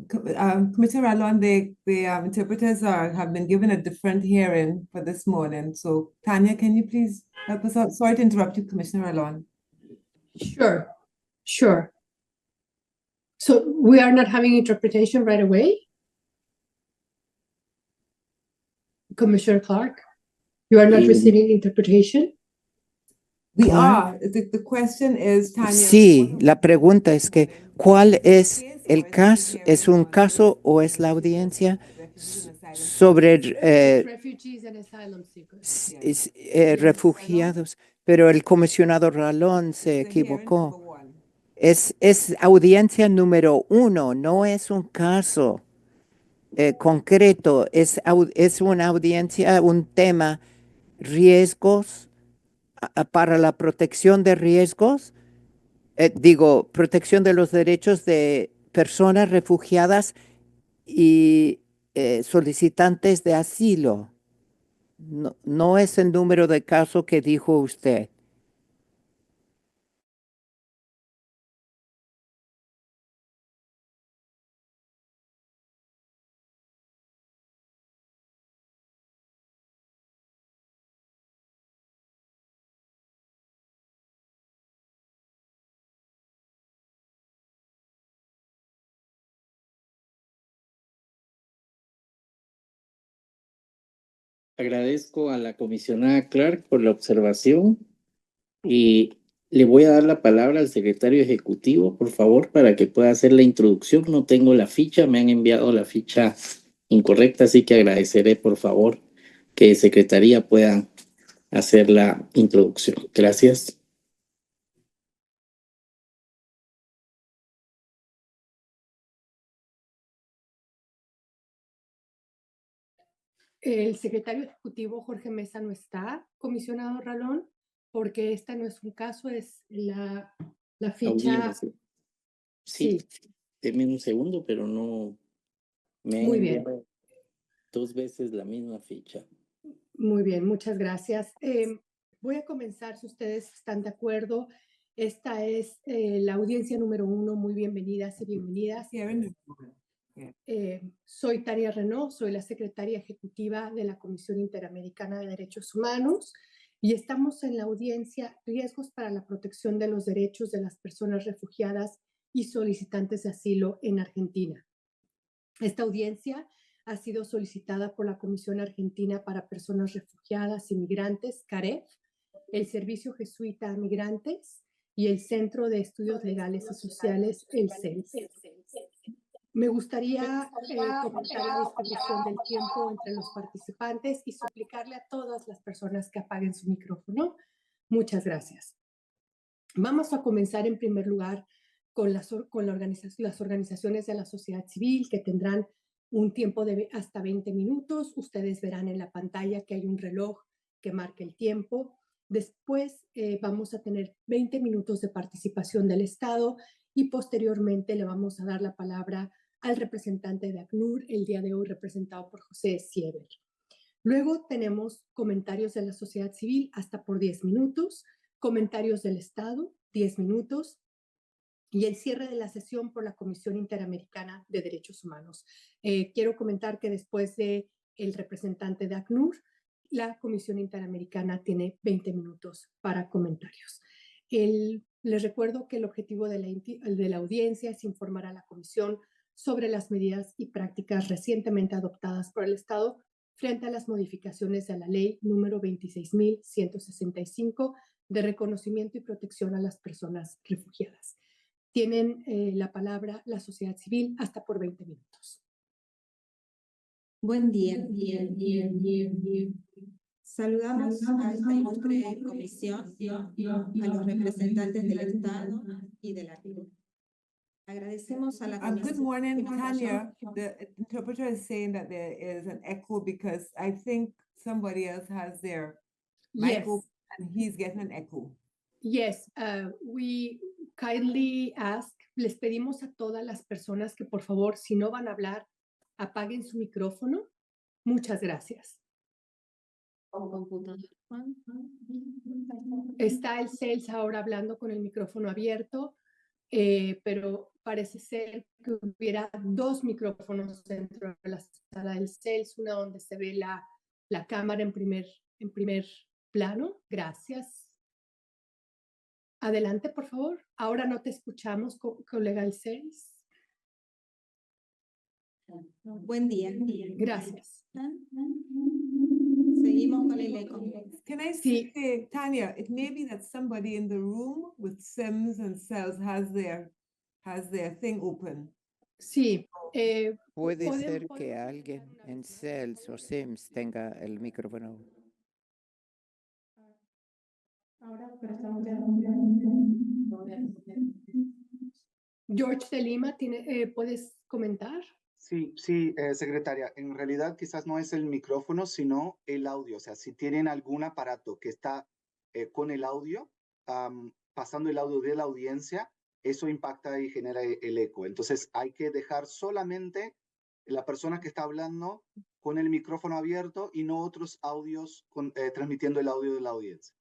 Commissioner Rallon, the interpreters have been given a different hearing for this morning. So Tanya, can you please help us out? Sorry to interrupt you, Commissioner Rallon. Sure, sure. So we are not having interpretation right away? Commissioner Clark, you are not receiving interpretation? We are. The question is, Tanya. Sí, la pregunta es que, ¿cuál es el caso? ¿Es un caso o es la audiencia sobre Refugees and asylum seekers. refugiados? Pero el comisionado Rallon se It's the hearing equivocó. number one. Es audiencia número 1, no es un caso concreto, es una audiencia, un tema, riesgos para la protección de riesgos, protección de los derechos de personas refugiadas y solicitantes de asilo. No, no es el número de casos que dijo usted. Agradezco a la comisionada Clark por la observación y le voy a dar la palabra al secretario ejecutivo, por favor, para que pueda hacer la introducción. No tengo la ficha, me han enviado la ficha incorrecta, así que agradeceré, por favor, que secretaría pueda hacer la introducción. Gracias. El secretario ejecutivo Jorge Mesa no está, comisionado Rallon, porque esta no es un caso, es la ficha. Audiencia. Sí, deme un segundo, pero no me han Muy bien. enviado 2 veces la misma ficha. Muy bien, muchas gracias. Voy a comenzar, si ustedes están de acuerdo. Esta es la audiencia número 1. Muy bienvenidas y bienvenidas. Hearing number one. Soy Tania Renaud, soy la secretaria ejecutiva de la Comisión Interamericana de Derechos Humanos y estamos en la audiencia Riesgos para la protección de los derechos de las personas refugiadas y solicitantes de asilo en Argentina. Esta audiencia ha sido solicitada por la Comisión Argentina para Personas Refugiadas y Migrantes, CAREF, el Servicio Jesuita a Migrantes y el Centro de Estudios Legales y Sociales, el CELS. Me gustaría comentar la distribución del tiempo entre los participantes y suplicarle a todas las personas que apaguen su micrófono. Muchas gracias. Vamos a comenzar en primer lugar con las organizaciones de la sociedad civil que tendrán un tiempo de hasta 20 minutos. Ustedes verán en la pantalla que hay un reloj que marca el tiempo. Después vamos a tener 20 minutos de participación del Estado y posteriormente le vamos a dar la palabra al representante de ACNUR, el día de hoy representado por José Sieber. Luego tenemos comentarios de la sociedad civil hasta por 10 minutos, comentarios del Estado, 10 minutos, y el cierre de la sesión por la Comisión Interamericana de Derechos Humanos. Quiero comentar que después de el representante de ACNUR, la Comisión Interamericana tiene 20 minutos para comentarios. Les recuerdo que el objetivo de la audiencia es informar a la Comisión sobre las medidas y prácticas recientemente adoptadas por el Estado frente a las modificaciones de la ley número 26.165 de reconocimiento y protección a las personas refugiadas. Tienen la palabra la sociedad civil hasta por 20 minutos. Buen día. Saludamos a esta ilustre comisión, a los representantes del Estado y de la CNUR. Agradecemos a la Good comisión. morning, Tanya. The interpreter is saying that there is an echo because I think somebody else has their mic Yes. open and he's getting an echo. Yes, we kindly ask, les pedimos a todas las personas que por favor, si no van a hablar, apaguen su micrófono. Muchas gracias. Está el CELS ahora hablando con el micrófono abierto, pero parece ser que hubiera dos micrófonos dentro de la sala del CELS, una donde se ve la cámara en primer plano. Gracias. Adelante, por favor. Ahora no te escuchamos, colega del CELS. Buen día. Gracias. Seguimos con el eco. Can I Sí. say, Tanya, it may be that somebody in the room with Sims and Cells has their thing open. Sí. Puede podemos- ser que podemos alguien intentar una en vez más. Cells o Sims tenga el micrófono. George de Lima, ¿puedes comentar? Sí, secretaria, en realidad quizás no es el micrófono, sino el audio. O sea, si tienen algún aparato que está con el audio, pasando el audio de la audiencia, eso impacta y genera el eco. Entonces hay que dejar solamente la persona que está hablando con el micrófono abierto y no otros audios transmitiendo el audio de la audiencia.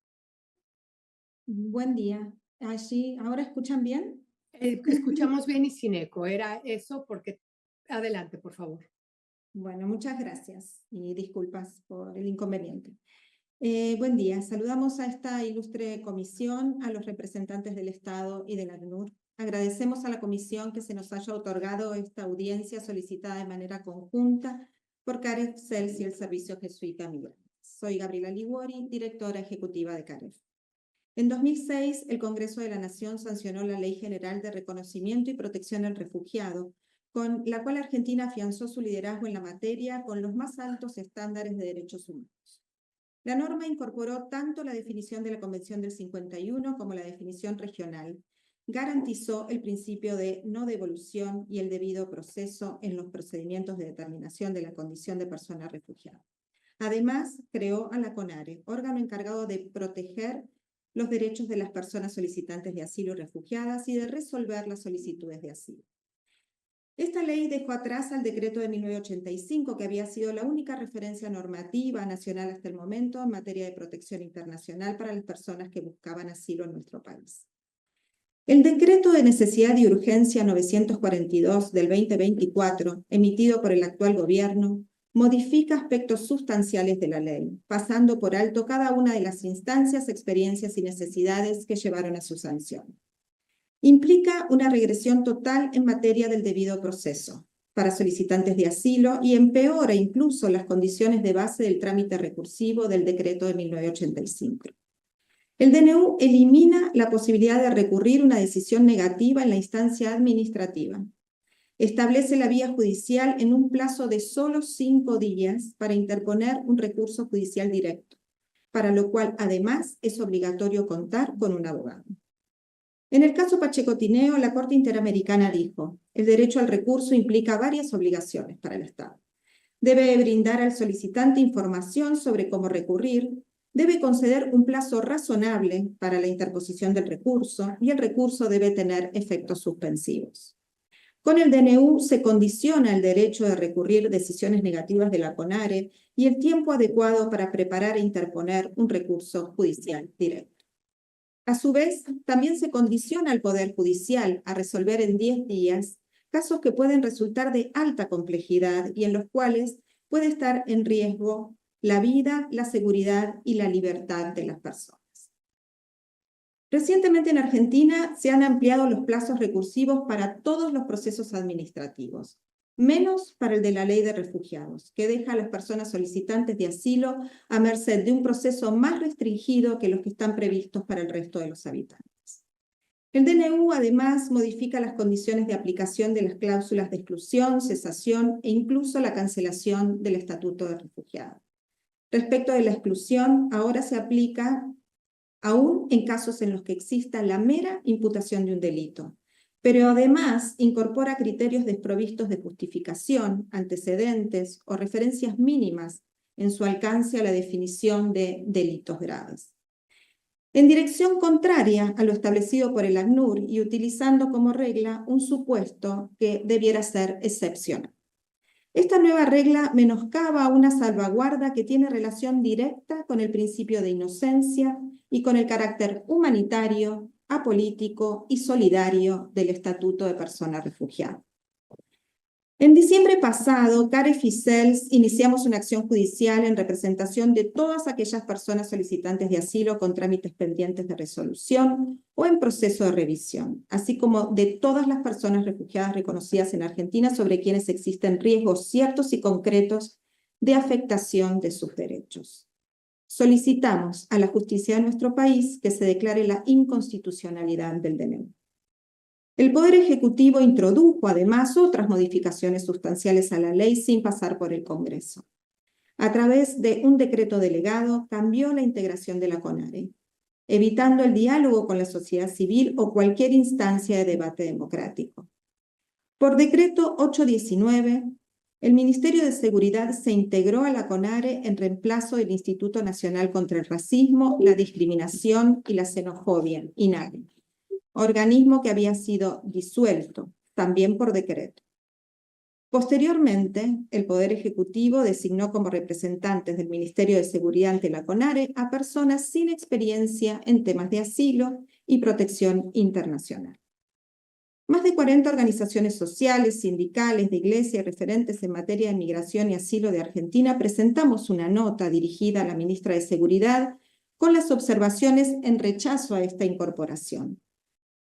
Buen día. Allí, ¿ahora escuchan bien? Escuchamos bien y sin eco. Era eso porque... Adelante, por favor. Bueno, muchas gracias y disculpas por el inconveniente. Buen día. Saludamos a esta ilustre comisión, a los representantes del Estado y del ACNUR. Agradecemos a la comisión que se nos haya otorgado esta audiencia solicitada de manera conjunta por CAREF, CELS y el Servicio Jesuita Migrantes. Soy Gabriela Liguori, directora ejecutiva de CAREF. En 2006, el Congreso de la Nación sancionó la Ley General de Reconocimiento y Protección al Refugiado, con la cual Argentina afianzó su liderazgo en la materia con los más altos estándares de derechos humanos. La norma incorporó tanto la definición de la Convención del 51 como la definición regional, garantizó el principio de no devolución y el debido proceso en los procedimientos de determinación de la condición de persona refugiada. Además, creó a la CONARE, órgano encargado de proteger los derechos de las personas solicitantes de asilo y refugiadas y de resolver las solicitudes de asilo. Esta ley dejó atrás al decreto de 1985, que había sido la única referencia normativa nacional hasta el momento en materia de protección internacional para las personas que buscaban asilo en nuestro país. El decreto de necesidad y urgencia 942 del 2024, emitido por el actual gobierno, modifica aspectos sustanciales de la ley, pasando por alto cada una de las instancias, experiencias y necesidades que llevaron a su sanción. Implica una regresión total en materia del debido proceso para solicitantes de asilo y empeora incluso las condiciones de base del trámite recursivo del decreto de 1985. El DNU elimina la posibilidad de recurrir una decisión negativa en la instancia administrativa. Establece la vía judicial en un plazo de solo 5 días para interponer un recurso judicial directo, para lo cual además es obligatorio contar con un abogado. En el caso Pacheco Tineo, la Corte Interamericana dijo: el derecho al recurso implica varias obligaciones para el Estado. Debe brindar al solicitante información sobre cómo recurrir, debe conceder un plazo razonable para la interposición del recurso y el recurso debe tener efectos suspensivos. Con el DNU se condiciona el derecho de recurrir decisiones negativas de la CONARE y el tiempo adecuado para preparar e interponer un recurso judicial directo. A su vez, también se condiciona al Poder Judicial a resolver en 10 días casos que pueden resultar de alta complejidad y en los cuales puede estar en riesgo la vida, la seguridad y la libertad de las personas. Recientemente en Argentina se han ampliado los plazos recursivos para todos los procesos administrativos, menos para el de la Ley de Refugiados, que deja a las personas solicitantes de asilo a merced de un proceso más restringido que los que están previstos para el resto de los habitantes. El DNU además modifica las condiciones de aplicación de las cláusulas de exclusión, cesación e incluso la cancelación del Estatuto de Refugiado. Respecto de la exclusión, ahora se aplica aún en casos en los que exista la mera imputación de un delito, pero además incorpora criterios desprovistos de justificación, antecedentes o referencias mínimas en su alcance a la definición de delitos graves. En dirección contraria a lo establecido por el ACNUR y utilizando como regla un supuesto que debiera ser excepcional. Esta nueva regla menoscaba una salvaguarda que tiene relación directa con el principio de inocencia y con el carácter humanitario apolítico y solidario del Estatuto de Persona Refugiada. En diciembre pasado, Caref y CELS iniciamos una acción judicial en representación de todas aquellas personas solicitantes de asilo con trámites pendientes de resolución o en proceso de revisión, así como de todas las personas refugiadas reconocidas en Argentina sobre quienes existen riesgos ciertos y concretos de afectación de sus derechos. Solicitamos a la justicia de nuestro país que se declare la inconstitucionalidad del DNU. El Poder Ejecutivo introdujo además otras modificaciones sustanciales a la ley sin pasar por el Congreso. A través de un decreto delegado cambió la integración de la CONARE, evitando el diálogo con la sociedad civil o cualquier instancia de debate democrático. Por decreto 819, el Ministerio de Seguridad se integró a la CONARE en reemplazo del Instituto Nacional contra el Racismo, la Discriminación y la Xenofobia, INARE, organismo que había sido disuelto, también por decreto. Posteriormente, el Poder Ejecutivo designó como representantes del Ministerio de Seguridad ante la CONARE a personas sin experiencia en temas de asilo y protección internacional. Más de 40 organizaciones sociales, sindicales, de iglesia y referentes en materia de migración y asilo de Argentina presentamos una nota dirigida a la ministra de Seguridad con las observaciones en rechazo a esta incorporación.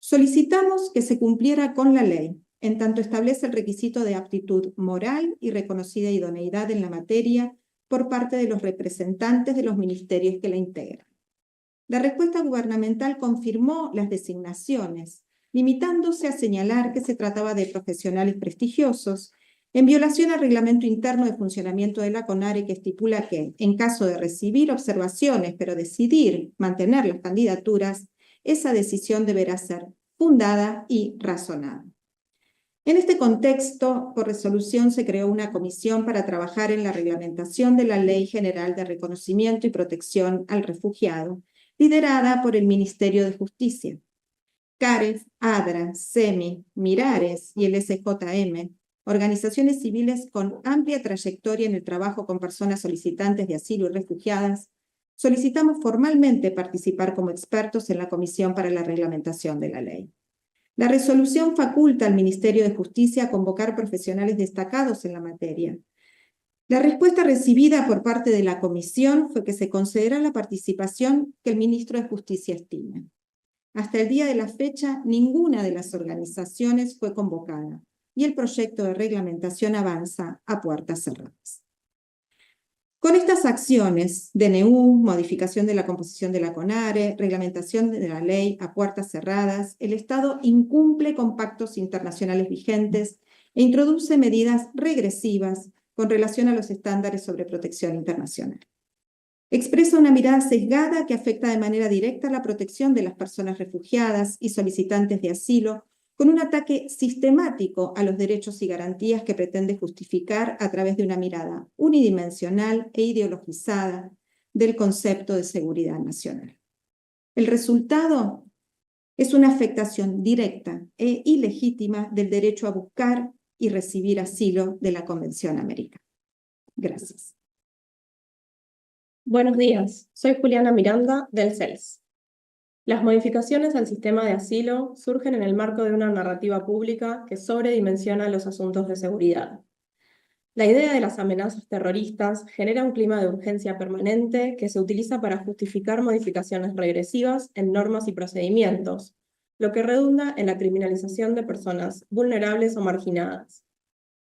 Solicitamos que se cumpliera con la ley, en tanto establece el requisito de aptitud moral y reconocida idoneidad en la materia por parte de los representantes de los ministerios que la integran. La respuesta gubernamental confirmó las designaciones, limitándose a señalar que se trataba de profesionales prestigiosos, en violación al reglamento interno de funcionamiento de la CONARE que estipula que, en caso de recibir observaciones pero decidir mantener las candidaturas, esa decisión deberá ser fundada y razonada. En este contexto, por resolución se creó una comisión para trabajar en la reglamentación de la Ley General de Reconocimiento y Protección al Refugiado, liderada por el Ministerio de Justicia. CAREF, ADRA, SEMI, Mirares y el SJM, organizaciones civiles con amplia trayectoria en el trabajo con personas solicitantes de asilo y refugiadas, solicitamos formalmente participar como expertos en la Comisión para la Reglamentación de la Ley. La resolución faculta al Ministerio de Justicia a convocar profesionales destacados en la materia. La respuesta recibida por parte de la Comisión fue que se considera la participación que el Ministro de Justicia estime. Hasta el día de la fecha, ninguna de las organizaciones fue convocada y el proyecto de reglamentación avanza a puertas cerradas. Con estas acciones, DNU, modificación de la composición de la CONARE, reglamentación de la ley a puertas cerradas, el Estado incumple con pactos internacionales vigentes e introduce medidas regresivas con relación a los estándares sobre protección internacional. Expresa una mirada sesgada que afecta de manera directa la protección de las personas refugiadas y solicitantes de asilo, con un ataque sistemático a los derechos y garantías que pretende justificar a través de una mirada unidimensional e ideologizada del concepto de seguridad nacional. El resultado es una afectación directa e ilegítima del derecho a buscar y recibir asilo de la Convención Americana. Gracias. Buenos días, soy Juliana Miranda del CELS. Las modificaciones al sistema de asilo surgen en el marco de una narrativa pública que sobredimensiona los asuntos de seguridad. La idea de las amenazas terroristas genera un clima de urgencia permanente que se utiliza para justificar modificaciones regresivas en normas y procedimientos, lo que redunda en la criminalización de personas vulnerables o marginadas.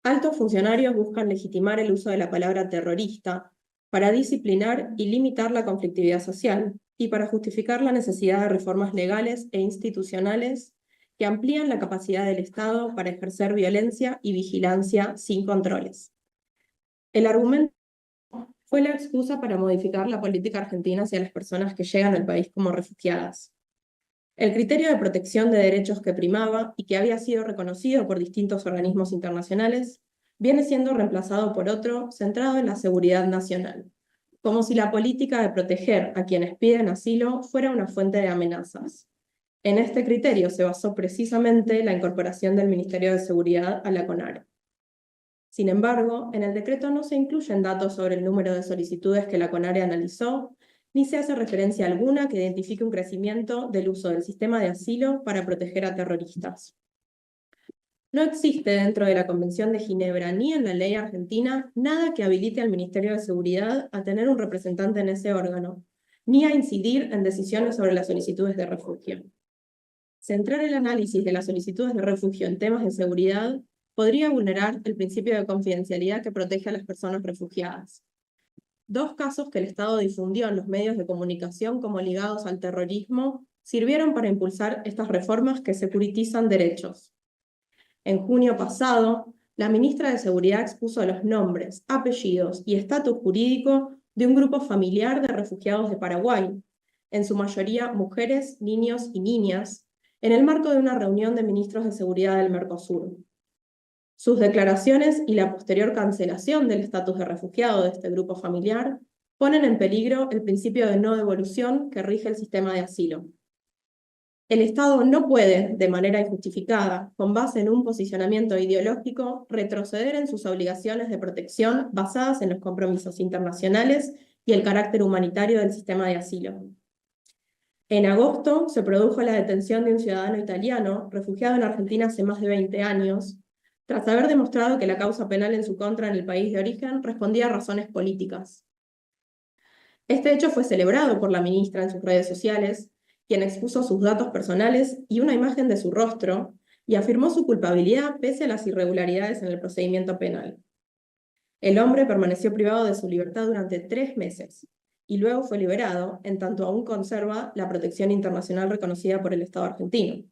Altos funcionarios buscan legitimar el uso de la palabra terrorista para disciplinar y limitar la conflictividad social, y para justificar la necesidad de reformas legales e institucionales que amplían la capacidad del Estado para ejercer violencia y vigilancia sin controles. El argumento fue la excusa para modificar la política argentina hacia las personas que llegan al país como refugiadas. El criterio de protección de derechos que primaba y que había sido reconocido por distintos organismos internacionales viene siendo reemplazado por otro centrado en la seguridad nacional, como si la política de proteger a quienes piden asilo fuera una fuente de amenazas. En este criterio se basó precisamente la incorporación del Ministerio de Seguridad a la CONARE. Sin embargo, en el decreto no se incluyen datos sobre el número de solicitudes que la CONARE analizó, ni se hace referencia alguna que identifique un crecimiento del uso del sistema de asilo para proteger a terroristas. No existe dentro de la Convención de Ginebra ni en la ley argentina nada que habilite al Ministerio de Seguridad a tener un representante en ese órgano, ni a incidir en decisiones sobre las solicitudes de refugio. Centrar el análisis de las solicitudes de refugio en temas de seguridad podría vulnerar el principio de confidencialidad que protege a las personas refugiadas. Dos casos que el Estado difundió en los medios de comunicación como ligados al terrorismo sirvieron para impulsar estas reformas que securitizan derechos. En junio pasado, la ministra de Seguridad expuso los nombres, apellidos y estatus jurídico de un grupo familiar de refugiados de Paraguay, en su mayoría mujeres, niños y niñas, en el marco de una reunión de ministros de seguridad del Mercosur. Sus declaraciones y la posterior cancelación del estatus de refugiado de este grupo familiar ponen en peligro el principio de no devolución que rige el sistema de asilo. El Estado no puede, de manera injustificada, con base en un posicionamiento ideológico, retroceder en sus obligaciones de protección basadas en los compromisos internacionales y el carácter humanitario del sistema de asilo. En agosto se produjo la detención de un ciudadano italiano, refugiado en Argentina hace más de 20 años, tras haber demostrado que la causa penal en su contra en el país de origen respondía a razones políticas. Este hecho fue celebrado por la ministra en sus redes sociales, quien expuso sus datos personales y una imagen de su rostro, y afirmó su culpabilidad pese a las irregularidades en el procedimiento penal. El hombre permaneció privado de su libertad durante 3 meses, y luego fue liberado, en tanto aún conserva la protección internacional reconocida por el Estado argentino.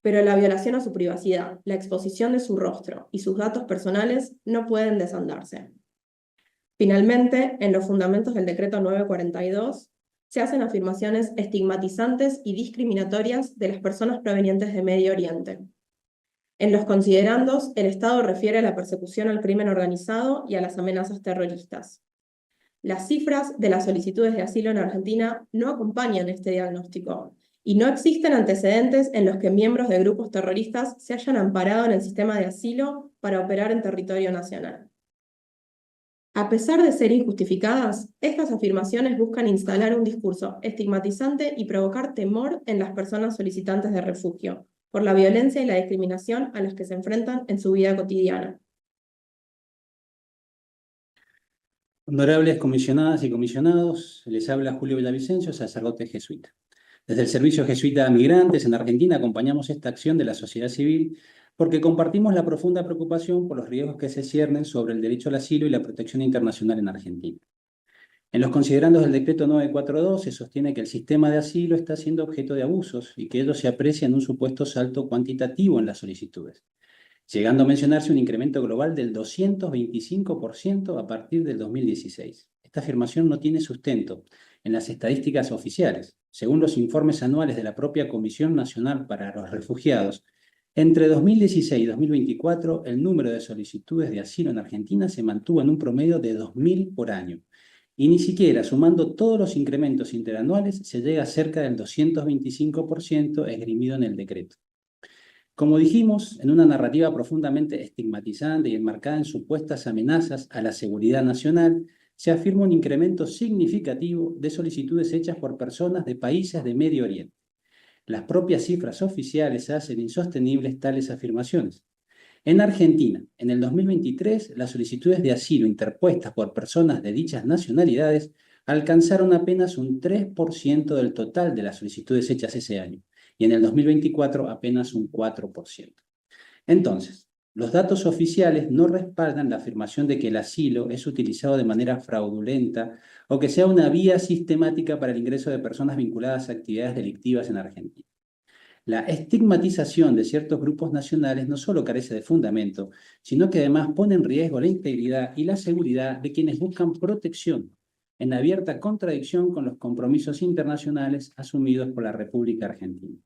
Pero la violación a su privacidad, la exposición de su rostro y sus datos personales no pueden desandarse. Finalmente, en los fundamentos del decreto 942, se hacen afirmaciones estigmatizantes y discriminatorias de las personas provenientes de Medio Oriente. En los considerandos, el Estado refiere a la persecución al crimen organizado y a las amenazas terroristas. Las cifras de las solicitudes de asilo en Argentina no acompañan este diagnóstico, y no existen antecedentes en los que miembros de grupos terroristas se hayan amparado en el sistema de asilo para operar en territorio nacional. A pesar de ser injustificadas, estas afirmaciones buscan instalar un discurso estigmatizante y provocar temor en las personas solicitantes de refugio, por la violencia y la discriminación a las que se enfrentan en su vida cotidiana. Honorables comisionadas y comisionados, les habla Julio Villavicencio, sacerdote jesuita. Desde el Servicio Jesuita a Migrantes en Argentina acompañamos esta acción de la sociedad civil porque compartimos la profunda preocupación por los riesgos que se ciernen sobre el derecho al asilo y la protección internacional en Argentina. En los considerandos del decreto 942 se sostiene que el sistema de asilo está siendo objeto de abusos y que ello se aprecia en un supuesto salto cuantitativo en las solicitudes, llegando a mencionarse un incremento global del 225% a partir del 2016. Esta afirmación no tiene sustento en las estadísticas oficiales. Según los informes anuales de la propia Comisión Nacional para los Refugiados, entre 2016 y 2024, el número de solicitudes de asilo en Argentina se mantuvo en un promedio de 2.000 por año. Y ni siquiera sumando todos los incrementos interanuales se llega a cerca del 225% esgrimido en el decreto. Como dijimos, en una narrativa profundamente estigmatizante y enmarcada en supuestas amenazas a la seguridad nacional, se afirma un incremento significativo de solicitudes hechas por personas de países de Medio Oriente. Las propias cifras oficiales hacen insostenibles tales afirmaciones. En Argentina, en el 2023, las solicitudes de asilo interpuestas por personas de dichas nacionalidades alcanzaron apenas un 3% del total de las solicitudes hechas ese año, y en el 2024 apenas un 4%. Entonces, los datos oficiales no respaldan la afirmación de que el asilo es utilizado de manera fraudulenta o que sea una vía sistemática para el ingreso de personas vinculadas a actividades delictivas en Argentina. La estigmatización de ciertos grupos nacionales no solo carece de fundamento, sino que además pone en riesgo la integridad y la seguridad de quienes buscan protección, en abierta contradicción con los compromisos internacionales asumidos por la República Argentina.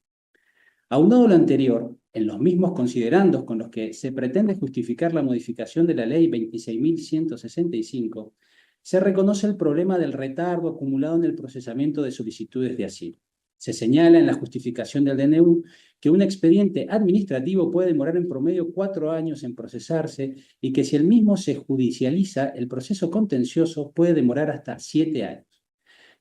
Aunado a lo anterior, en los mismos considerandos con los que se pretende justificar la modificación de la Ley 26.165, se reconoce el problema del retardo acumulado en el procesamiento de solicitudes de asilo. Se señala en la justificación del DNU que un expediente administrativo puede demorar en promedio 4 años en procesarse y que si el mismo se judicializa, el proceso contencioso puede demorar hasta 7 años.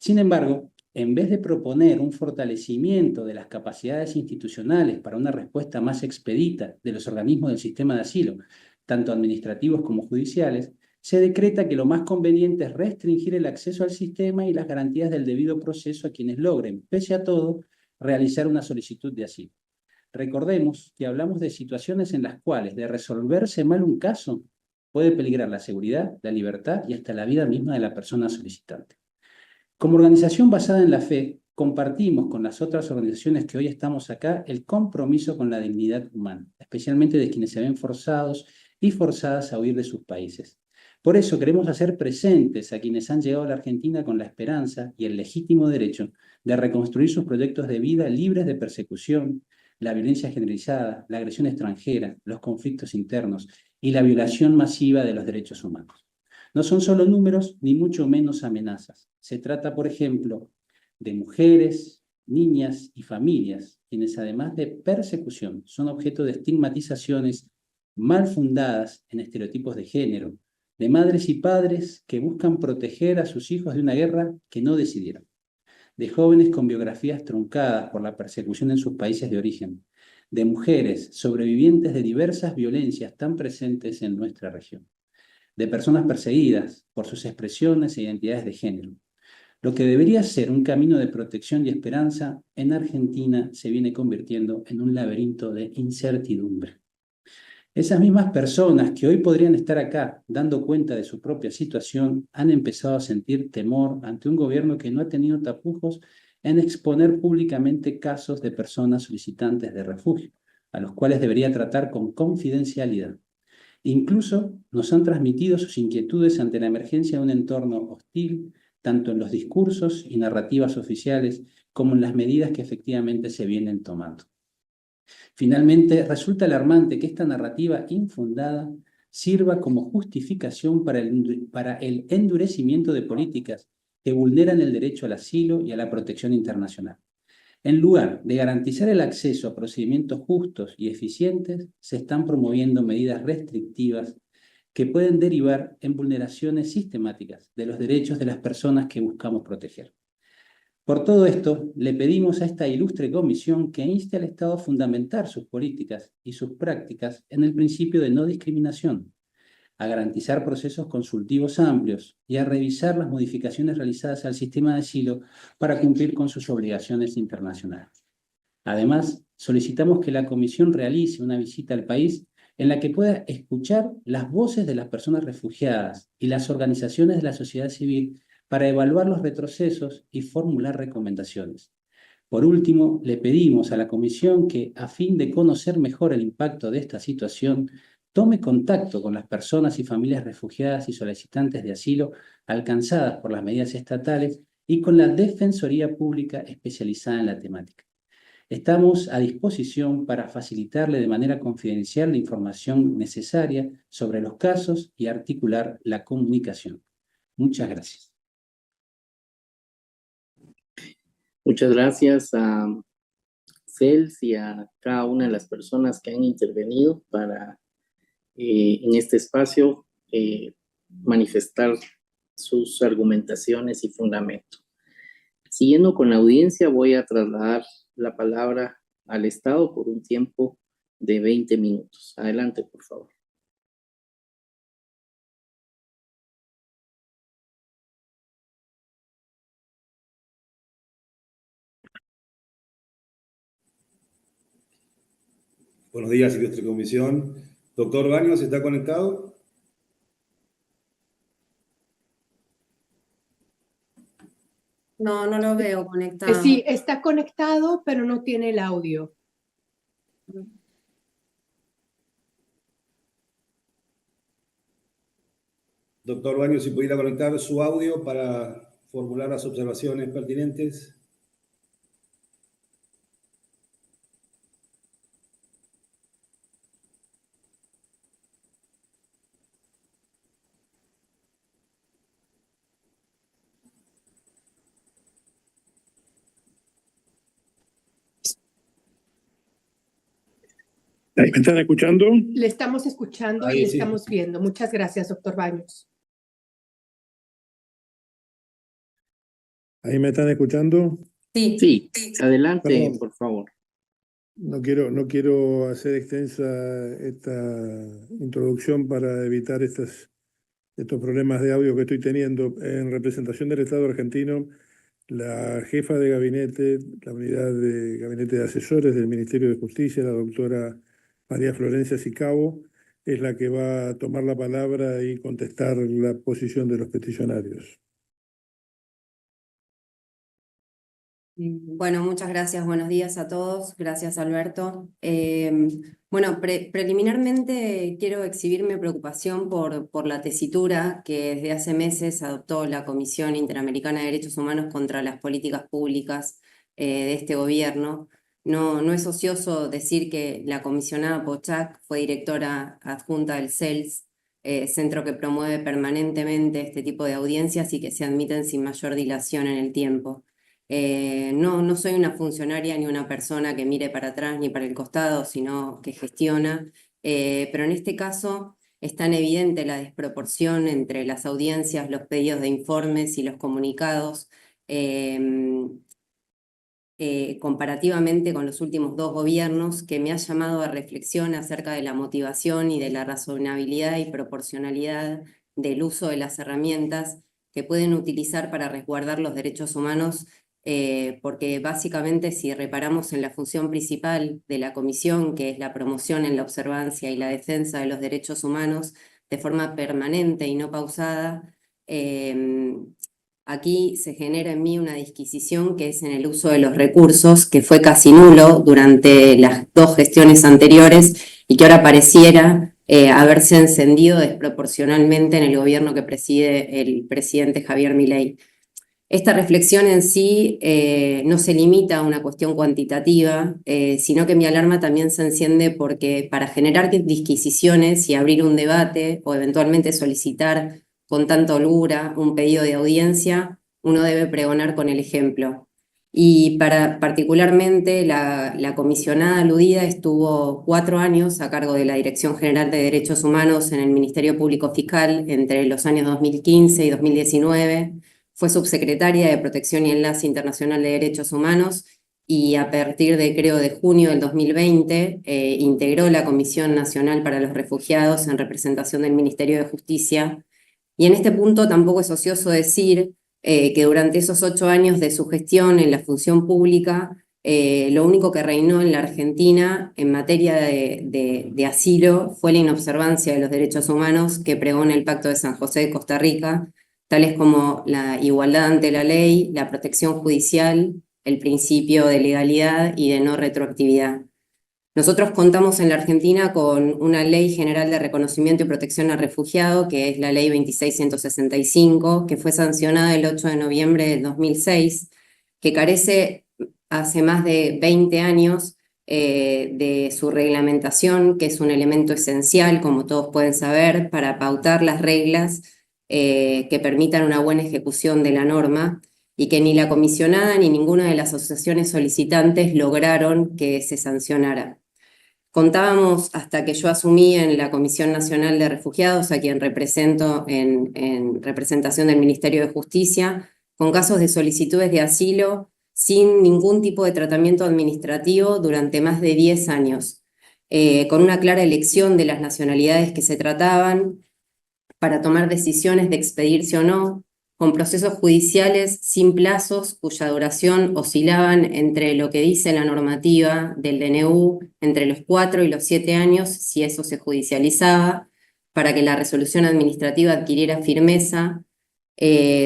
Sin embargo, en vez de proponer un fortalecimiento de las capacidades institucionales para una respuesta más expedita de los organismos del sistema de asilo, tanto administrativos como judiciales, se decreta que lo más conveniente es restringir el acceso al sistema y las garantías del debido proceso a quienes logren, pese a todo, realizar una solicitud de asilo. Recordemos que hablamos de situaciones en las cuales, de resolverse mal un caso, puede peligrar la seguridad, la libertad y hasta la vida misma de la persona solicitante. Como organización basada en la fe, compartimos con las otras organizaciones que hoy estamos acá el compromiso con la dignidad humana, especialmente de quienes se ven forzados y forzadas a huir de sus países. Por eso queremos hacer presentes a quienes han llegado a la Argentina con la esperanza y el legítimo derecho de reconstruir sus proyectos de vida libres de persecución, la violencia generalizada, la agresión extranjera, los conflictos internos y la violación masiva de los derechos humanos. No son solo números, ni mucho menos amenazas. Se trata, por ejemplo, de mujeres, niñas y familias, quienes además de persecución son objeto de estigmatizaciones mal fundadas en estereotipos de género, de madres y padres que buscan proteger a sus hijos de una guerra que no decidieron, de jóvenes con biografías truncadas por la persecución en sus países de origen, de mujeres sobrevivientes de diversas violencias tan presentes en nuestra región, de personas perseguidas por sus expresiones e identidades de género. Lo que debería ser un camino de protección y esperanza, en Argentina se viene convirtiendo en un laberinto de incertidumbre. Esas mismas personas que hoy podrían estar acá dando cuenta de su propia situación han empezado a sentir temor ante un gobierno que no ha tenido tapujos en exponer públicamente casos de personas solicitantes de refugio, a los cuales debería tratar con confidencialidad. Incluso nos han transmitido sus inquietudes ante la emergencia de un entorno hostil, tanto en los discursos y narrativas oficiales como en las medidas que efectivamente se vienen tomando. Finalmente, resulta alarmante que esta narrativa infundada sirva como justificación para el endurecimiento de políticas que vulneran el derecho al asilo y a la protección internacional. En lugar de garantizar el acceso a procedimientos justos y eficientes, se están promoviendo medidas restrictivas que pueden derivar en vulneraciones sistemáticas de los derechos de las personas que buscamos proteger. Por todo esto, le pedimos a esta ilustre comisión que inste al Estado a fundamentar sus políticas y sus prácticas en el principio de no discriminación, a garantizar procesos consultivos amplios y a revisar las modificaciones realizadas al sistema de asilo para cumplir con sus obligaciones internacionales. Además, solicitamos que la comisión realice una visita al país en la que pueda escuchar las voces de las personas refugiadas y las organizaciones de la sociedad civil para evaluar los retrocesos y formular recomendaciones. Por último, le pedimos a la comisión que, a fin de conocer mejor el impacto de esta situación, tome contacto con las personas y familias refugiadas y solicitantes de asilo alcanzadas por las medidas estatales y con la Defensoría Pública especializada en la temática. Estamos a disposición para facilitarle de manera confidencial la información necesaria sobre los casos y articular la comunicación. Muchas gracias. Muchas gracias a CELS y a cada una de las personas que han intervenido para en este espacio manifestar sus argumentaciones y fundamentos. Siguiendo con la audiencia, voy a trasladar la palabra al Estado por un tiempo de 20 minutos. Adelante, por favor. Buenos días, ilustre comisión. Doctor Baños, ¿está conectado? No, no lo veo conectado. Sí, está conectado, pero no tiene el audio. Doctor Baños, si pudiera conectar su audio para formular las observaciones pertinentes. ¿Me están escuchando? Le estamos escuchando y le estamos viendo. Muchas gracias, doctor Baños. ¿Ahí me están escuchando? Sí, Sí, adelante, Perdón. por favor. No quiero hacer extensa esta introducción para evitar estos problemas de audio que estoy teniendo. En representación del Estado argentino, la jefa de gabinete, la unidad de gabinete de asesores del Ministerio de Justicia, la doctora María Florencia Sicabo, es la que va a tomar la palabra y contestar la posición de los peticionarios. bueno, muchas gracias. Buenos días a todos. Gracias, Alberto. Bueno, preliminarmente quiero exhibir mi preocupación por la tesitura que desde hace meses adoptó la Comisión Interamericana de Derechos Humanos contra las políticas públicas de este gobierno. No es ocioso decir que la comisionada Pochak fue directora adjunta del CELS, centro que promueve permanentemente este tipo de audiencias y que se admiten sin mayor dilación en el tiempo. No soy una funcionaria ni una persona que mire para atrás ni para el costado, sino que gestiona, pero en este caso es tan evidente la desproporción entre las audiencias, los pedidos de informes y los comunicados, comparativamente con los últimos dos gobiernos, que me ha llamado a reflexión acerca de la motivación y de la razonabilidad y proporcionalidad del uso de las herramientas que pueden utilizar para resguardar los derechos humanos, porque básicamente si reparamos en la función principal de la Comisión, que es la promoción en la observancia y la defensa de los derechos humanos de forma permanente y no pausada, aquí se genera en mí una disquisición que es en el uso de los recursos, que fue casi nulo durante las dos gestiones anteriores y que ahora pareciera haberse encendido desproporcionalmente en el gobierno que preside el presidente Javier Milei. Esta reflexión en sí no se limita a una cuestión cuantitativa, sino que mi alarma también se enciende porque para generar disquisiciones y abrir un debate o eventualmente solicitar con tanta holgura un pedido de audiencia, uno debe pregonar con el ejemplo. Y particularmente la comisionada aludida estuvo 4 años a cargo de la Dirección General de Derechos Humanos en el Ministerio Público Fiscal entre los años 2015 y 2019, fue subsecretaria de Protección y Enlace Internacional de Derechos Humanos y a partir de, creo, de junio del 2020, integró la Comisión Nacional para los Refugiados en representación del Ministerio de Justicia. Y en este punto tampoco es ocioso decir que durante esos 8 años de su gestión en la función pública, lo único que reinó en la Argentina en materia de asilo fue la inobservancia de los derechos humanos que pregona el Pacto de San José de Costa Rica, tales como la igualdad ante la ley, la protección judicial, el principio de legalidad y de no retroactividad. Nosotros contamos en la Argentina con una Ley General de Reconocimiento y Protección al Refugiado, que es la Ley 26165, que fue sancionada el 8 de noviembre del 2006, que carece hace más de 20 años de su reglamentación, que es un elemento esencial, como todos pueden saber, para pautar las reglas que permitan una buena ejecución de la norma, y que ni la comisionada ni ninguna de las asociaciones solicitantes lograron que se sancionara. Contábamos, hasta que yo asumí en la Comisión Nacional de Refugiados, a quien represento en representación del Ministerio de Justicia, con casos de solicitudes de asilo sin ningún tipo de tratamiento administrativo durante más de 10 años, con una clara elección de las nacionalidades que se trataban, para tomar decisiones de expedirse o no, con procesos judiciales sin plazos cuya duración oscilaban entre lo que dice la normativa del DNU, entre los 4 y los 7 años, si eso se judicializaba, para que la resolución administrativa adquiriera firmeza.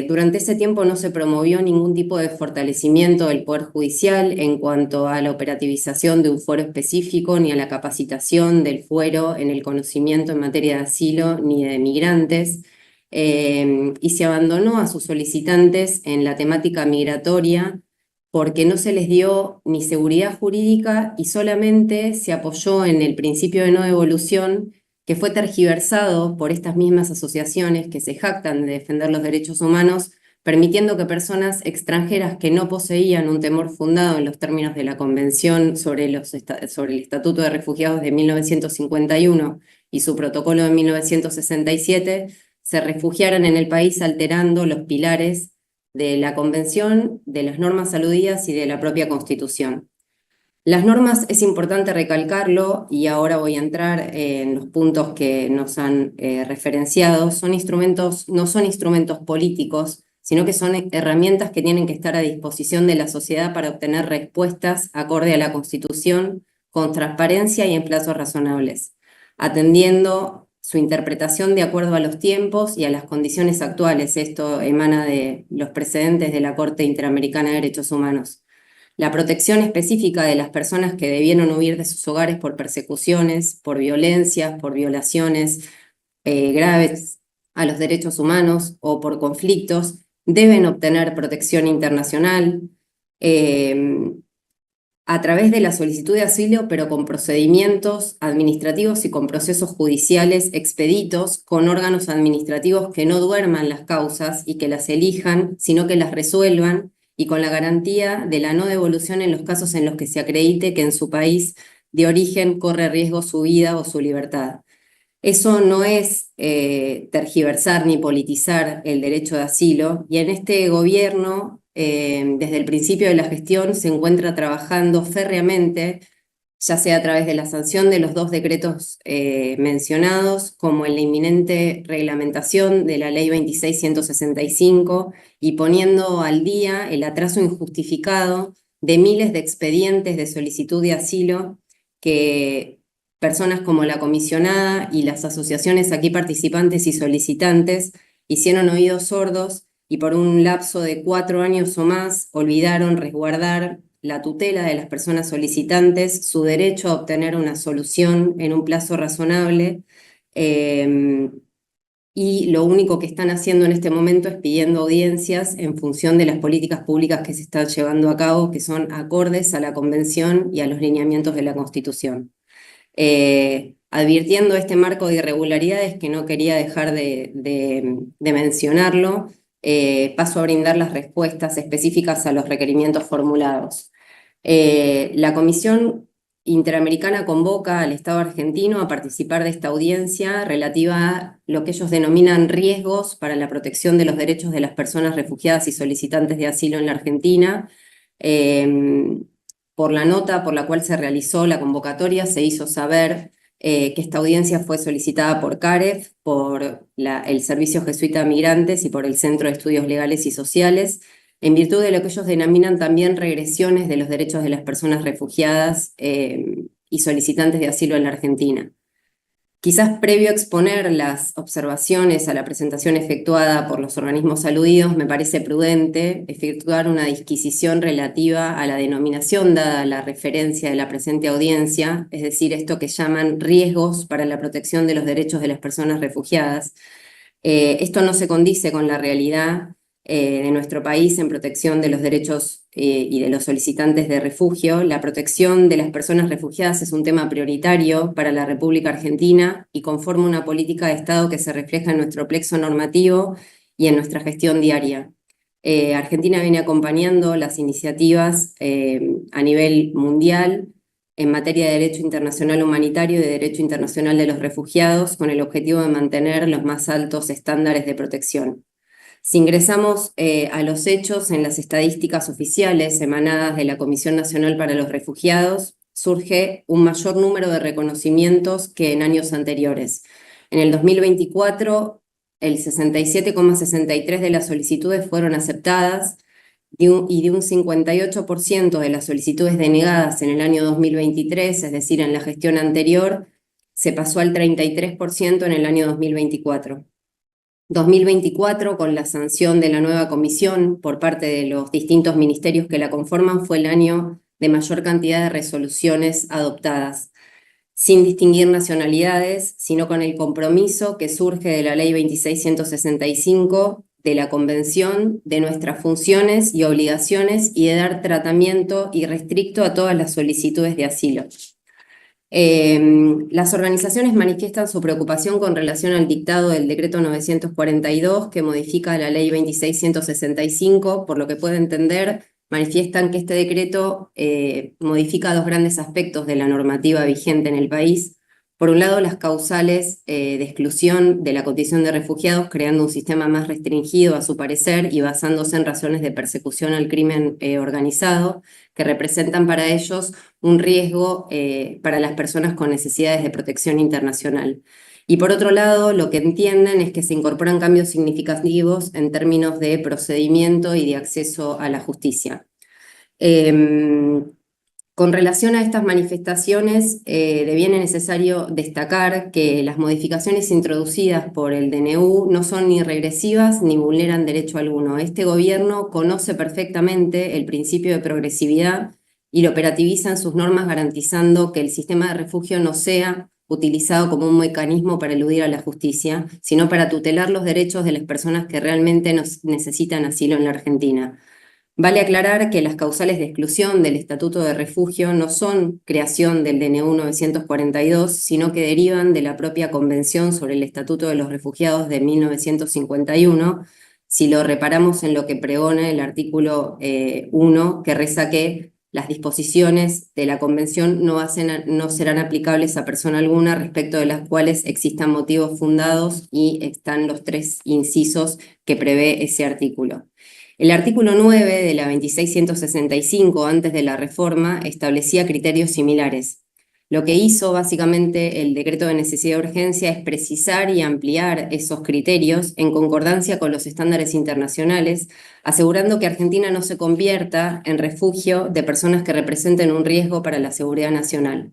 Durante ese tiempo no se promovió ningún tipo de fortalecimiento del Poder Judicial en cuanto a la operativización de un fuero específico, ni a la capacitación del fuero en el conocimiento en materia de asilo ni de migrantes, y se abandonó a sus solicitantes en la temática migratoria porque no se les dio ni seguridad jurídica y solamente se apoyó en el principio de no devolución, que fue tergiversado por estas mismas asociaciones que se jactan de defender los derechos humanos, permitiendo que personas extranjeras que no poseían un temor fundado en los términos de la Convención sobre el Estatuto de Refugiados de 1951 y su protocolo de 1967, se refugiaran en el país alterando los pilares de la Convención, de las normas aludidas y de la propia Constitución. Las normas, es importante recalcarlo, y ahora voy a entrar en los puntos que nos han referenciado, no son instrumentos políticos, sino que son herramientas que tienen que estar a disposición de la sociedad para obtener respuestas acorde a la Constitución, con transparencia y en plazos razonables, atendiendo su interpretación de acuerdo a los tiempos y a las condiciones actuales. Esto emana de los precedentes de la Corte Interamericana de Derechos Humanos. La protección específica de las personas que debieron huir de sus hogares por persecuciones, por violencias, por violaciones graves a los derechos humanos o por conflictos, deben obtener protección internacional a través de la solicitud de asilo, pero con procedimientos administrativos y con procesos judiciales expeditos, con órganos administrativos que no duerman las causas y que las elijan, sino que las resuelvan, y con la garantía de la no devolución en los casos en los que se acredite que en su país de origen corre riesgo su vida o su libertad. Eso no es tergiversar ni politizar el derecho de asilo, y en este gobierno, desde el principio de la gestión, se encuentra trabajando férreamente, ya sea a través de la sanción de los 2 decretos mencionados, como en la inminente reglamentación de la Ley 26.165, y poniendo al día el atraso injustificado de miles de expedientes de solicitud de asilo que personas como la comisionada y las asociaciones aquí participantes y solicitantes hicieron oídos sordos y por un lapso de 4 años o más olvidaron resguardar la tutela de las personas solicitantes, su derecho a obtener una solución en un plazo razonable, y lo único que están haciendo en este momento es pidiendo audiencias en función de las políticas públicas que se están llevando a cabo, que son acordes a la Convención y a los lineamientos de la Constitución. Advirtiendo este marco de irregularidades que no quería dejar de mencionarlo, paso a brindar las respuestas específicas a los requerimientos formulados. La Comisión Interamericana convoca al Estado argentino a participar de esta audiencia relativa a lo que ellos denominan riesgos para la protección de los derechos de las personas refugiadas y solicitantes de asilo en la Argentina. Por la nota por la cual se realizó la convocatoria se hizo saber que esta audiencia fue solicitada por CAREF, por el Servicio Jesuita de Migrantes y por el Centro de Estudios Legales y Sociales, en virtud de lo que ellos denominan también regresiones de los derechos de las personas refugiadas y solicitantes de asilo en la Argentina. Quizás previo a exponer las observaciones a la presentación efectuada por los organismos aludidos, me parece prudente efectuar una disquisición relativa a la denominación dada a la referencia de la presente audiencia, es decir, esto que llaman riesgos para la protección de los derechos de las personas refugiadas. Esto no se condice con la realidad de nuestro país en protección de los derechos y de los solicitantes de refugio. La protección de las personas refugiadas es un tema prioritario para la República Argentina y conforma una política de Estado que se refleja en nuestro plexo normativo y en nuestra gestión diaria. Argentina viene acompañando las iniciativas a nivel mundial en materia de derecho internacional humanitario y de derecho internacional de los refugiados, con el objetivo de mantener los más altos estándares de protección. Si ingresamos a los hechos en las estadísticas oficiales emanadas de la Comisión Nacional para los Refugiados, surge un mayor número de reconocimientos que en años anteriores. En el 2024, el 67,63% de las solicitudes fueron aceptadas y de un 58% de las solicitudes denegadas en el año 2023, es decir, en la gestión anterior, se pasó al 33% en el año 2024. 2024, con la sanción de la nueva comisión por parte de los distintos ministerios que la conforman, fue el año de mayor cantidad de resoluciones adoptadas, sin distinguir nacionalidades, sino con el compromiso que surge de la Ley 26.165, de la Convención, de nuestras funciones y obligaciones y de dar tratamiento irrestricto a todas las solicitudes de asilo. Las organizaciones manifiestan su preocupación con relación al dictado del decreto 942 que modifica la ley 26.165, por lo que puedo entender, manifiestan que este decreto modifica 2 grandes aspectos de la normativa vigente en el país. Por un lado, las causales de exclusión de la condición de refugiados, creando un sistema más restringido a su parecer y basándose en razones de persecución al crimen organizado, que representan para ellos un riesgo para las personas con necesidades de protección internacional. Y por otro lado, lo que entienden es que se incorporan cambios significativos en términos de procedimiento y de acceso a la justicia. Con relación a estas manifestaciones, deviene necesario destacar que las modificaciones introducidas por el DNU no son ni regresivas ni vulneran derecho alguno. Este gobierno conoce perfectamente el principio de progresividad y lo operativiza en sus normas, garantizando que el sistema de refugio no sea utilizado como un mecanismo para eludir a la justicia, sino para tutelar los derechos de las personas que realmente necesitan asilo en la Argentina. Vale aclarar que las causales de exclusión del Estatuto de Refugio no son creación del DNU 942, sino que derivan de la propia Convención sobre el Estatuto de los Refugiados de 1951, si lo reparamos en lo que pregona el artículo 1, que reza que las disposiciones de la Convención no serán aplicables a persona alguna respecto de las cuales existan motivos fundados, y están los 3 incisos que prevé ese artículo. El artículo 9 de la 2665, antes de la reforma, establecía criterios similares. Lo que hizo básicamente el decreto de necesidad de urgencia es precisar y ampliar esos criterios en concordancia con los estándares internacionales, asegurando que Argentina no se convierta en refugio de personas que representen un riesgo para la seguridad nacional.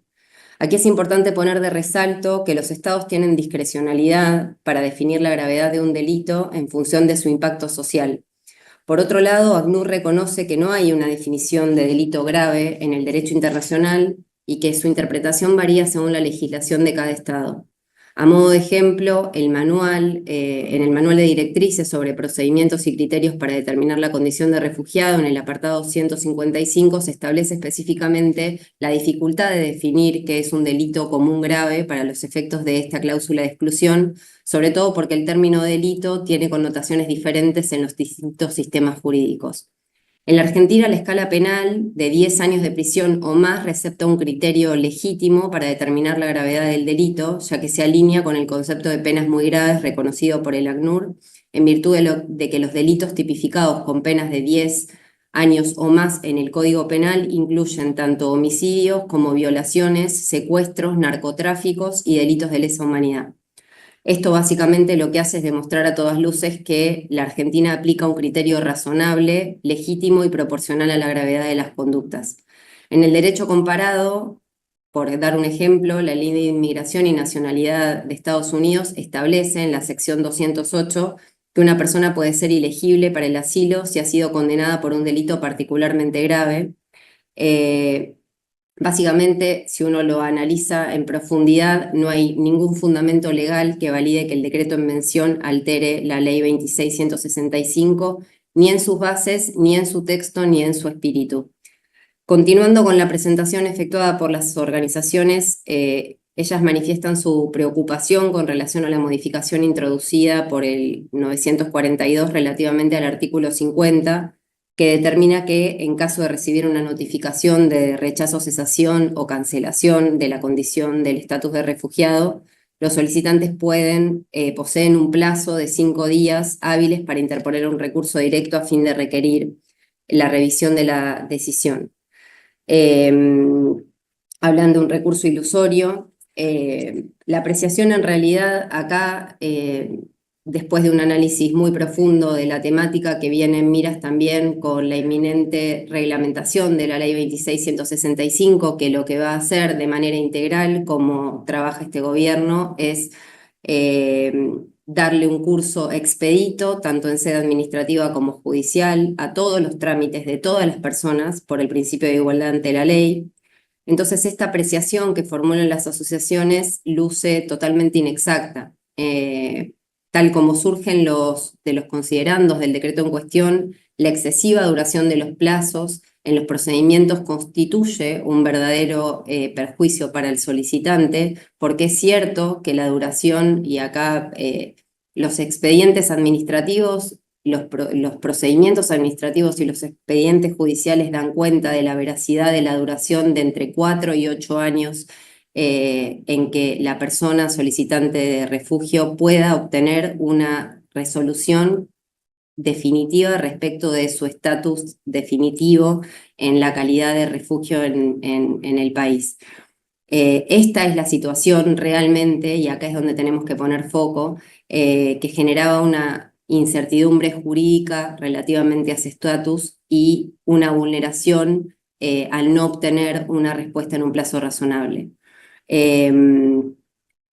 Aquí es importante poner de resalto que los estados tienen discrecionalidad para definir la gravedad de un delito en función de su impacto social. Por otro lado, ACNUR reconoce que no hay una definición de delito grave en el derecho internacional y que su interpretación varía según la legislación de cada estado. A modo de ejemplo, en el manual de directrices sobre procedimientos y criterios para determinar la condición de refugiado, en el apartado 155, se establece específicamente la dificultad de definir qué es un delito común grave para los efectos de esta cláusula de exclusión, sobre todo porque el término delito tiene connotaciones diferentes en los distintos sistemas jurídicos. En la Argentina, la escala penal de 10 años de prisión o más recepta un criterio legítimo para determinar la gravedad del delito, ya que se alinea con el concepto de penas muy graves reconocido por el ACNUR, en virtud de que los delitos tipificados con penas de 10 años o más en el Código Penal incluyen tanto homicidios como violaciones, secuestros, narcotráficos y delitos de lesa humanidad. Esto básicamente lo que hace es demostrar a todas luces que la Argentina aplica un criterio razonable, legítimo y proporcional a la gravedad de las conductas. En el derecho comparado, por dar un ejemplo, la Ley de Inmigración y Nacionalidad de Estados Unidos establece en la sección 208 que una persona puede ser ilegible para el asilo si ha sido condenada por un delito particularmente grave. Básicamente, si uno lo analiza en profundidad, no hay ningún fundamento legal que valide que el decreto en mención altere la Ley 2665, ni en sus bases, ni en su texto, ni en su espíritu. Continuando con la presentación efectuada por las organizaciones, ellas manifiestan su preocupación con relación a la modificación introducida por el 942 relativamente al artículo 50, que determina que en caso de recibir una notificación de rechazo, cesación o cancelación de la condición del estatus de refugiado, los solicitantes poseen un plazo de 5 días hábiles para interponer un recurso directo a fin de requerir la revisión de la decisión. Hablan de un recurso ilusorio. La apreciación en realidad acá, después de un análisis muy profundo de la temática que viene en miras también con la inminente reglamentación de la Ley 2665, que lo que va a hacer de manera integral, como trabaja este gobierno, es darle un curso expedito, tanto en sede administrativa como judicial, a todos los trámites de todas las personas por el principio de igualdad ante la ley. Entonces, esta apreciación que formulan las asociaciones luce totalmente inexacta. Tal como surgen de los considerandos del decreto en cuestión, la excesiva duración de los plazos en los procedimientos constituye un verdadero perjuicio para el solicitante, porque es cierto que la duración, y acá los expedientes administrativos, los procedimientos administrativos y los expedientes judiciales dan cuenta de la veracidad de la duración de entre 4 y 8 años en que la persona solicitante de refugio pueda obtener una resolución definitiva respecto de su estatus definitivo en la calidad de refugio en el país. Esta es la situación realmente, y acá es donde tenemos que poner foco, que generaba una incertidumbre jurídica relativamente a ese estatus y una vulneración al no obtener una respuesta en un plazo razonable.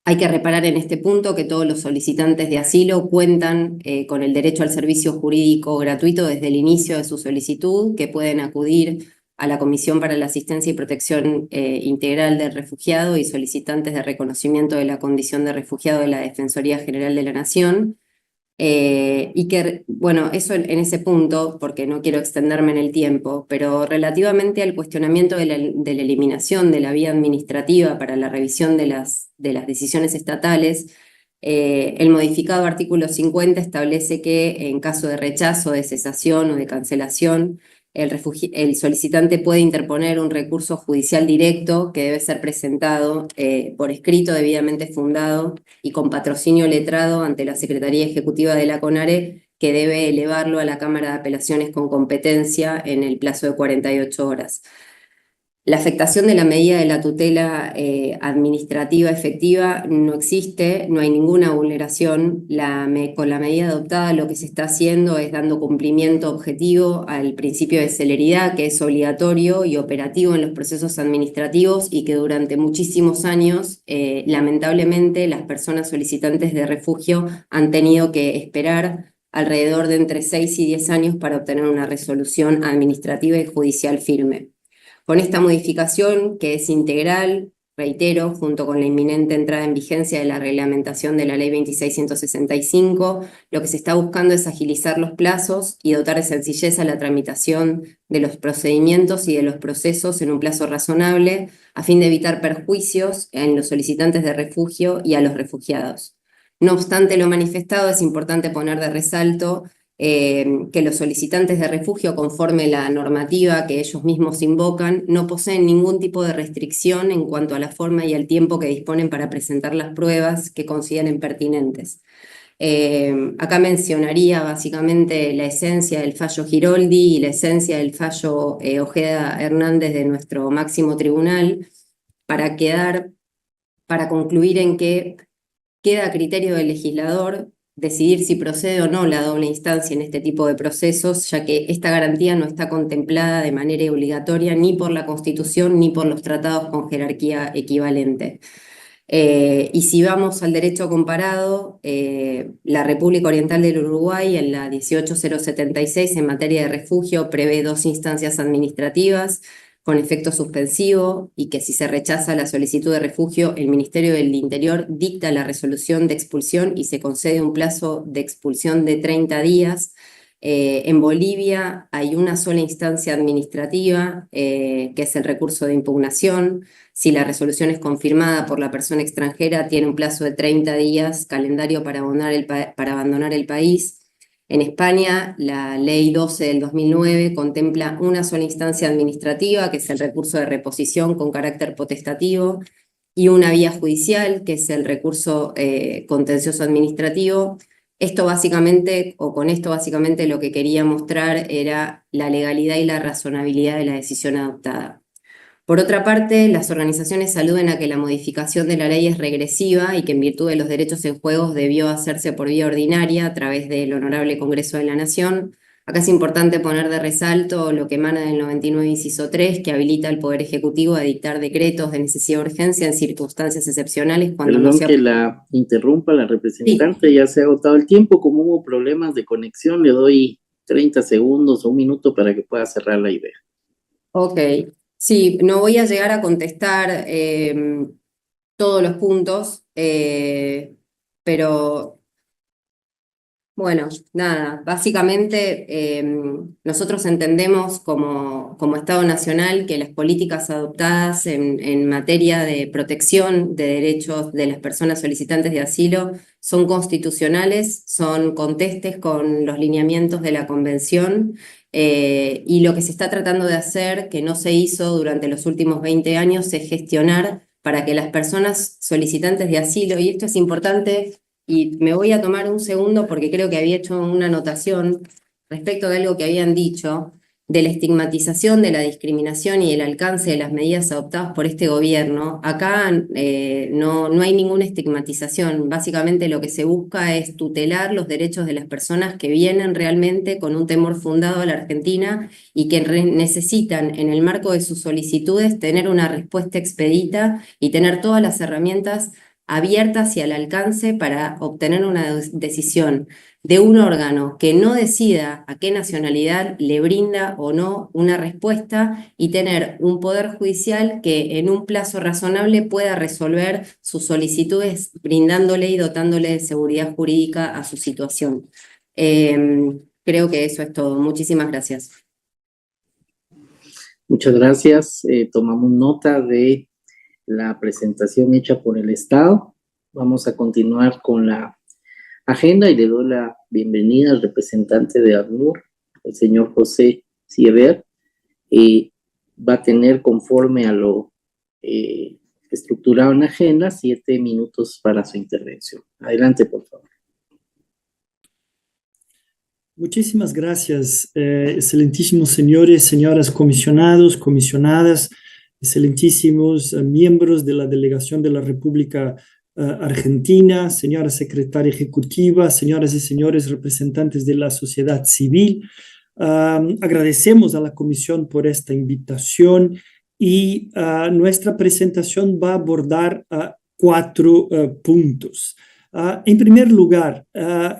Hay que reparar en este punto que todos los solicitantes de asilo cuentan con el derecho al servicio jurídico gratuito desde el inicio de su solicitud, que pueden acudir a la Comisión para la Asistencia y Protección Integral del Refugiado y solicitantes de reconocimiento de la condición de refugiado de la Defensoría General de la Nación. Y que, bueno, eso en ese punto, porque no quiero extenderme en el tiempo, pero relativamente al cuestionamiento de la eliminación de la vía administrativa para la revisión de las decisiones estatales, el modificado artículo 50 establece que en caso de rechazo, de cesación o de cancelación, el solicitante puede interponer un recurso judicial directo que debe ser presentado por escrito debidamente fundado y con patrocinio letrado ante la Secretaría Ejecutiva de la CONARE, que debe elevarlo a la Cámara de Apelaciones con competencia en el plazo de 48 horas. La afectación de la medida de la tutela administrativa efectiva no existe, no hay ninguna vulneración. Con la medida adoptada lo que se está haciendo es dando cumplimiento objetivo al principio de celeridad, que es obligatorio y operativo en los procesos administrativos y que durante muchísimos años, lamentablemente, las personas solicitantes de refugio han tenido que esperar alrededor de entre 6 y 10 años para obtener una resolución administrativa y judicial firme. Con esta modificación, que es integral, reitero, junto con la inminente entrada en vigencia de la reglamentación de la Ley 26.165, lo que se está buscando es agilizar los plazos y dotar de sencillez a la tramitación de los procedimientos y de los procesos en un plazo razonable, a fin de evitar perjuicios en los solicitantes de refugio y a los refugiados. No obstante lo manifestado, es importante poner de resalto que los solicitantes de refugio, conforme la normativa que ellos mismos invocan, no poseen ningún tipo de restricción en cuanto a la forma y el tiempo que disponen para presentar las pruebas que consideren pertinentes. Acá mencionaría básicamente la esencia del fallo Giroldi y la esencia del fallo Ojeda Hernández de nuestro máximo tribunal, para concluir en que queda a criterio del legislador decidir si procede o no la doble instancia en este tipo de procesos, ya que esta garantía no está contemplada de manera obligatoria ni por la Constitución ni por los tratados con jerarquía equivalente. Y si vamos al derecho comparado, la República Oriental del Uruguay, en la 18076, en materia de refugio, prevé 2 instancias administrativas con efecto suspensivo, y que si se rechaza la solicitud de refugio, el Ministerio del Interior dicta la resolución de expulsión y se concede un plazo de expulsión de 30 días. En Bolivia hay una sola instancia administrativa, que es el recurso de impugnación. Si la resolución es confirmada por la persona extranjera, tiene un plazo de 30 días calendario para abandonar el país. En España, la Ley 12 del 2009 contempla una sola instancia administrativa, que es el recurso de reposición con carácter potestativo, y una vía judicial, que es el recurso contencioso administrativo. Esto básicamente, o con esto básicamente lo que quería mostrar era la legalidad y la razonabilidad de la decisión adoptada. Por otra parte, las organizaciones aluden a que la modificación de la ley es regresiva y que en virtud de los derechos en juego debió hacerse por vía ordinaria a través del Honorable Congreso de la Nación. Acá es importante poner de resalto lo que emana del 99 inciso 3, que habilita al Poder Ejecutivo a dictar decretos de necesidad de urgencia en circunstancias excepcionales cuando no sea... que la interrumpa la representante, sí. Ya se ha agotado el tiempo. Como hubo problemas de conexión, le doy 30 segundos o un minuto para que pueda cerrar la idea. Ok. Sí, no voy a llegar a contestar todos los puntos, pero bueno, nada, básicamente nosotros entendemos como Estado Nacional que las políticas adoptadas en materia de protección de derechos de las personas solicitantes de asilo son constitucionales, son contestes con los lineamientos de la Convención. Y lo que se está tratando de hacer, que no se hizo durante los últimos 20 años, es gestionar para que las personas solicitantes de asilo, y esto es importante, y me voy a tomar un segundo porque creo que había hecho una anotación respecto de algo que habían dicho, de la estigmatización, de la discriminación y el alcance de las medidas adoptadas por este gobierno. Acá no hay ninguna estigmatización. Básicamente lo que se busca es tutelar los derechos de las personas que vienen realmente con un temor fundado a la Argentina y que necesitan, en el marco de sus solicitudes, tener una respuesta expedita y tener todas las herramientas abiertas y al alcance para obtener una decisión de un órgano que no decida a qué nacionalidad le brinda o no una respuesta y tener un poder judicial que en un plazo razonable pueda resolver sus solicitudes brindándole y dotándole de seguridad jurídica a su situación. Creo que eso es todo. Muchísimas gracias. Muchas gracias. Tomamos nota de la presentación hecha por el Estado. Vamos a continuar con la agenda y le doy la bienvenida al representante de ACNUR, el señor José Siever. Va a tener, conforme a lo estructurado en la agenda, 7 minutos para su intervención. Adelante, por favor. Muchísimas gracias, excelentísimos señores, señoras comisionados, comisionadas, excelentísimos miembros de la delegación de la República Argentina, señora secretaria ejecutiva, señoras y señores representantes de la sociedad civil. Agradecemos a la comisión por esta invitación y nuestra presentación va a abordar 4 puntos. En primer lugar,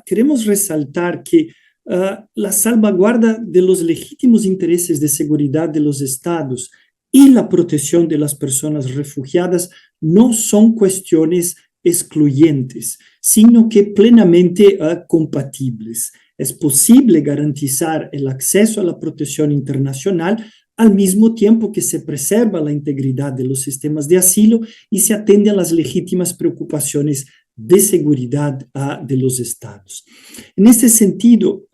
queremos resaltar que la salvaguarda de los legítimos intereses de seguridad de los estados y la protección de las personas refugiadas no son cuestiones excluyentes, sino que plenamente compatibles. Es posible garantizar el acceso a la protección internacional al mismo tiempo que se preserva la integridad de los sistemas de asilo y se atiende a las legítimas preocupaciones de seguridad de los estados. En este sentido,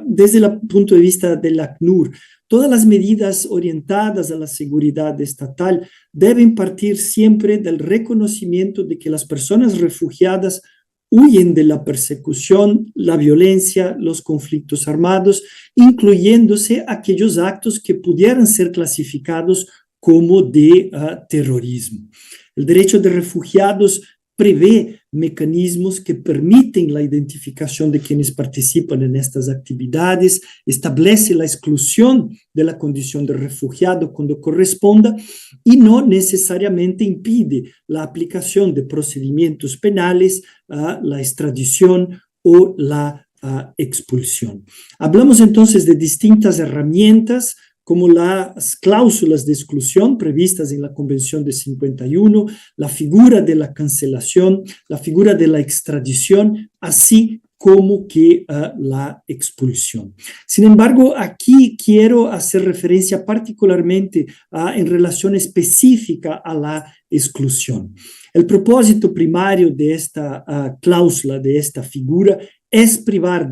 desde el punto de vista del ACNUR, todas las medidas orientadas a la seguridad estatal deben partir siempre del reconocimiento de que las personas refugiadas huyen de la persecución, la violencia, los conflictos armados, incluyéndose aquellos actos que pudieran ser clasificados como de terrorismo. El derecho de refugiados prevé mecanismos que permiten la identificación de quienes participan en estas actividades, establece la exclusión de la condición de refugiado cuando corresponda y no necesariamente impide la aplicación de procedimientos penales, la extradición o la expulsión. Hablamos entonces de distintas herramientas como las cláusulas de exclusión previstas en la Convención de 51, la figura de la cancelación, la figura de la extradición, así como que la expulsión. Sin embargo, aquí quiero hacer referencia particularmente en relación específica a la exclusión. El propósito primario de esta cláusula, de esta figura, es privar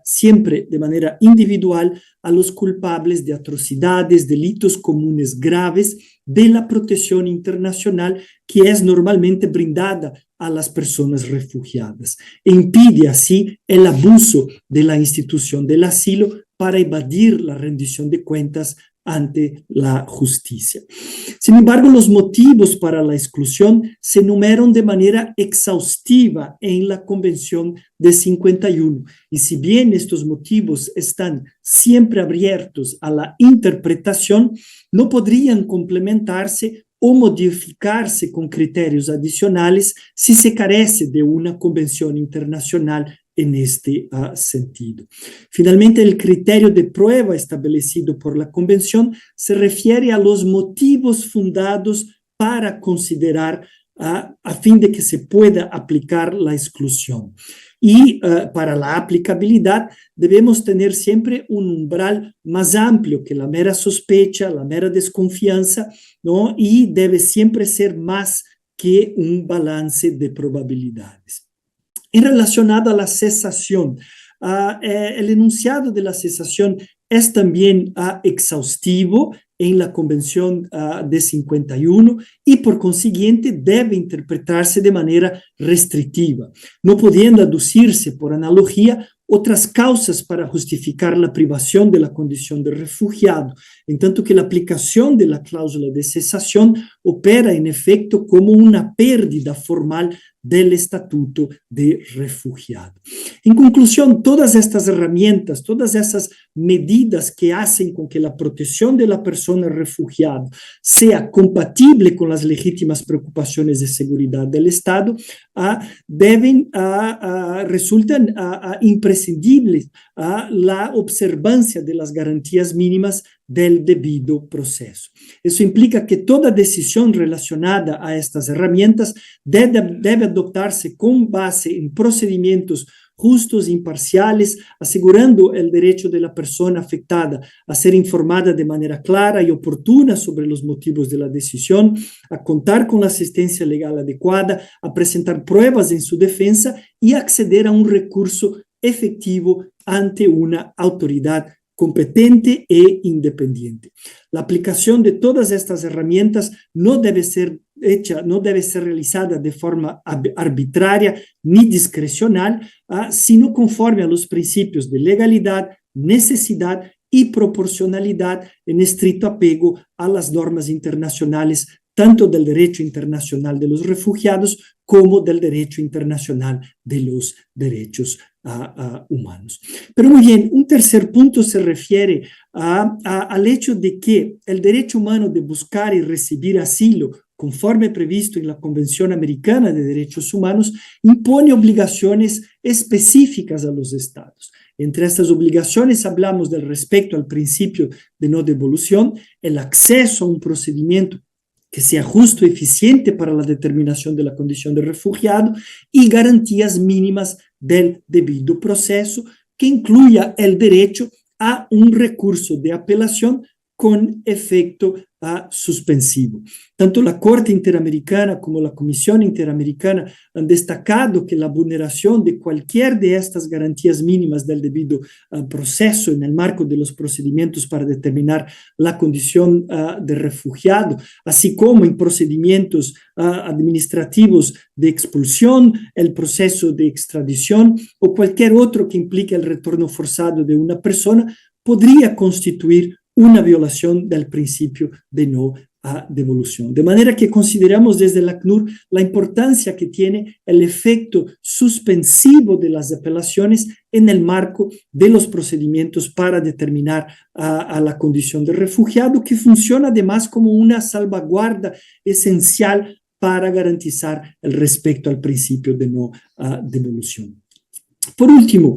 siempre de manera individual a los culpables de atrocidades, delitos comunes graves de la protección internacional que es normalmente brindada a las personas refugiadas e impide así el abuso de la institución del asilo para evadir la rendición de cuentas ante la justicia. Sin embargo, los motivos para la exclusión se enumeran de manera exhaustiva en la Convención de 51, y si bien estos motivos están siempre abiertos a la interpretación, no podrían complementarse o modificarse con criterios adicionales si se carece de una convención internacional en este sentido. Finalmente, el criterio de prueba establecido por la Convención se refiere a los motivos fundados para considerar a fin de que se pueda aplicar la exclusión. Y para la aplicabilidad debemos tener siempre un umbral más amplio que la mera sospecha, la mera desconfianza, ¿no? Y debe siempre ser más que un balance de probabilidades. En relacionado a la cesación, el enunciado de la cesación es también exhaustivo en la Convención de 51 y por consiguiente debe interpretarse de manera restrictiva, no pudiendo aducirse por analogía otras causas para justificar la privación de la condición de refugiado, en tanto que la aplicación de la cláusula de cesación opera en efecto como una pérdida formal del estatuto de refugiado. En conclusión, todas estas herramientas, todas esas medidas que hacen con que la protección de la persona refugiada sea compatible con las legítimas preocupaciones de seguridad del Estado, resultan imprescindibles a la observancia de las garantías mínimas del debido proceso. Eso implica que toda decisión relacionada a estas herramientas debe adoptarse con base en procedimientos justos e imparciales, asegurando el derecho de la persona afectada a ser informada de manera clara y oportuna sobre los motivos de la decisión, a contar con la asistencia legal adecuada, a presentar pruebas en su defensa y acceder a un recurso efectivo ante una autoridad competente e independiente. La aplicación de todas estas herramientas no debe ser realizada de forma arbitraria ni discrecional, sino conforme a los principios de legalidad, necesidad y proporcionalidad en estricto apego a las normas internacionales, tanto del derecho internacional de los refugiados como del derecho internacional de los derechos humanos. Pero muy bien, un tercer punto se refiere al hecho de que el derecho humano de buscar y recibir asilo, conforme previsto en la Convención Americana de Derechos Humanos, impone obligaciones específicas a los estados. Entre estas obligaciones hablamos del respeto al principio de no devolución, el acceso a un procedimiento que sea justo y eficiente para la determinación de la condición de refugiado y garantías mínimas del debido proceso, que incluya el derecho a un recurso de apelación con efecto suspensivo. Tanto la Corte Interamericana como la Comisión Interamericana han destacado que la vulneración de cualquier de estas garantías mínimas del debido proceso en el marco de los procedimientos para determinar la condición de refugiado, así como en procedimientos administrativos de expulsión, el proceso de extradición o cualquier otro que implique el retorno forzado de una persona, podría constituir una violación del principio de no devolución. De manera que consideramos desde el ACNUR la importancia que tiene el efecto suspensivo de las apelaciones en el marco de los procedimientos para determinar a la condición de refugiado, que funciona además como una salvaguarda esencial para garantizar el respeto al principio de no devolución. Por último,